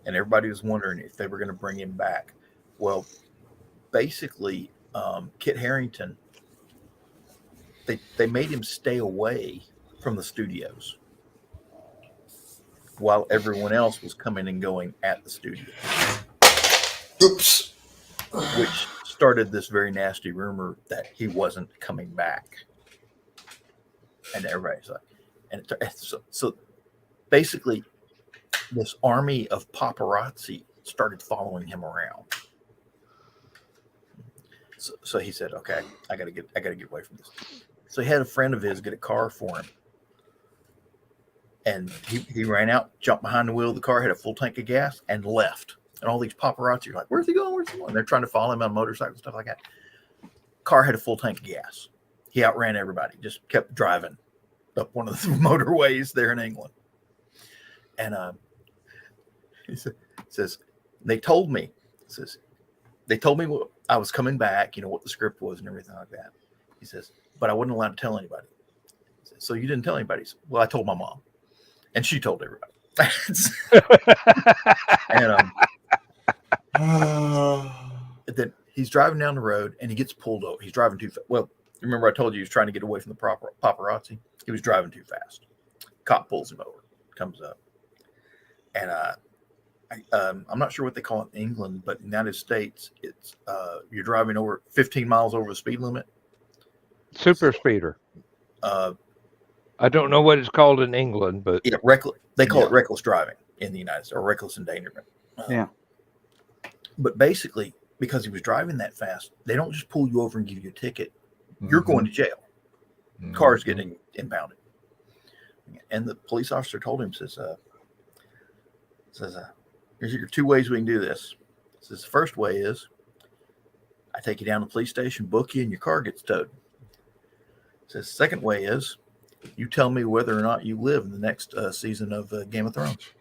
and everybody was wondering if they were going to bring him back. Well, basically, Kit Harington, they made him stay away from the studios while everyone else was coming and going at the studio. Oops. Which started this very nasty rumor that he wasn't coming back. And everybody's like, so basically, this army of paparazzi started following him around. So he said, "Okay, I gotta get away from this." So he had a friend of his get a car for him, and he ran out, jumped behind the wheel of the car, had a full tank of gas, and left. And all these paparazzi are like, "Where's he going? Where's he going?" They're trying to follow him on motorcycles, stuff like that. Car had a full tank of gas. He outran everybody. Just kept driving up one of the motorways there in England. And he says, they told me I was coming back, what the script was and everything like that. He says, but I wasn't allowed to tell anybody. Says, so you didn't tell anybody? Says, well, I told my mom, and she told everybody. And then he's driving down the road and he gets pulled over. He's driving too fast. Well, remember I told you he was trying to get away from the paparazzi? He was driving too fast. Cop pulls him over, comes up. And I'm not sure what they call it in England, but in the United States, it's you're driving over 15 miles over the speed limit. Super speeder. I don't know what it's called in England, but yeah, they call it reckless driving in the United States, or reckless endangerment. Yeah. But basically, because he was driving that fast, they don't just pull you over and give you a ticket. You're going to jail. Car's getting impounded. And the police officer told him, says, here's your two ways we can do this. Says, the first way is I take you down to the police station, book you, and your car gets towed. Says, the second way is you tell me whether or not you live in the next season of Game of Thrones.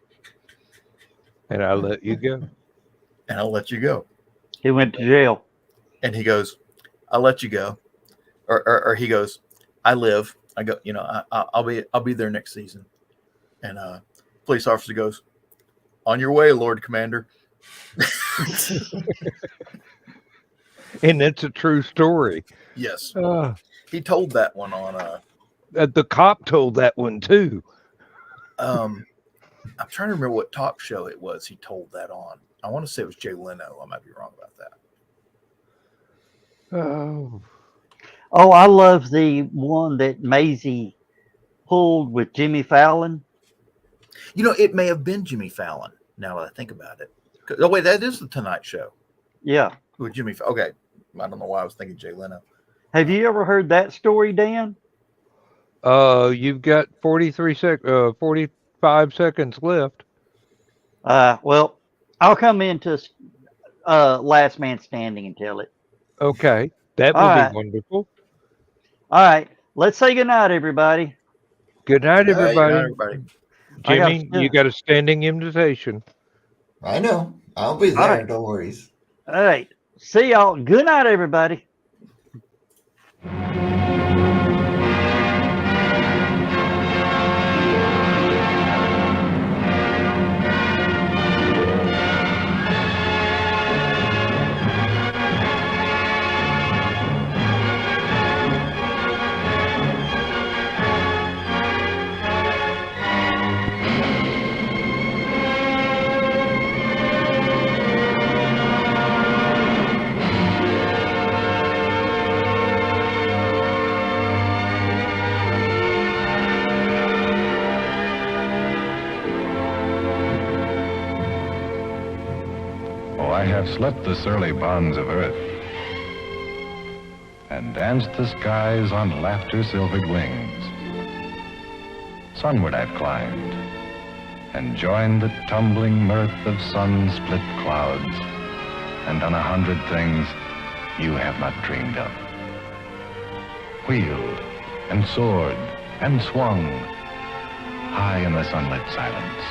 And I'll let you go. And I'll let you go. He went to jail. And he goes, I'll let you go. Or he goes, I live. I go, I'll be there next season. And police officer goes, on your way, Lord Commander. And it's a true story. Yes. He told that one on the cop told that one too. I'm trying to remember what talk show it was he told that on. I want to say it was Jay Leno. I might be wrong about that. Oh, I love the one that Maisie pulled with Jimmy Fallon. It may have been Jimmy Fallon, now that I think about it. Oh, wait, that is the Tonight Show. Yeah. With Jimmy Fallon. Okay. I don't know why I was thinking Jay Leno. Have you ever heard that story, Dan? You've got 45 seconds left. Well, I'll come into Last Man Standing and tell it. Okay. That would be wonderful. All right. Let's say goodnight, everybody. Good night, everybody. Good night, everybody. Jimmy, you got a standing invitation. I know. I'll be there. All right. Don't worry. All right. See y'all. Good night, everybody. I have slept the surly bonds of earth and danced the skies on laughter-silvered wings. Sunward I've climbed and joined the tumbling mirth of sun-split clouds and done 100 things you have not dreamed of. Wheeled and soared and swung high in the sunlit silence.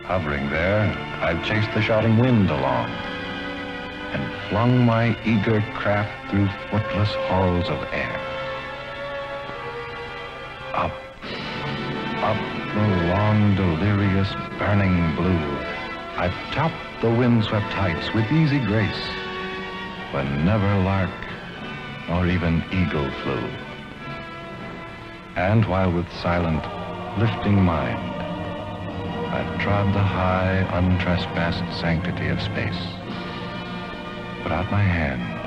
Hovering there, I've chased the shouting wind along and flung my eager craft through footless halls of air. Up, up the long, delirious, burning blue, I've topped the windswept heights with easy grace, when never lark nor even eagle flew. And while with silent, lifting mind, I've trod the high, untrespassed sanctity of space. Put out my hand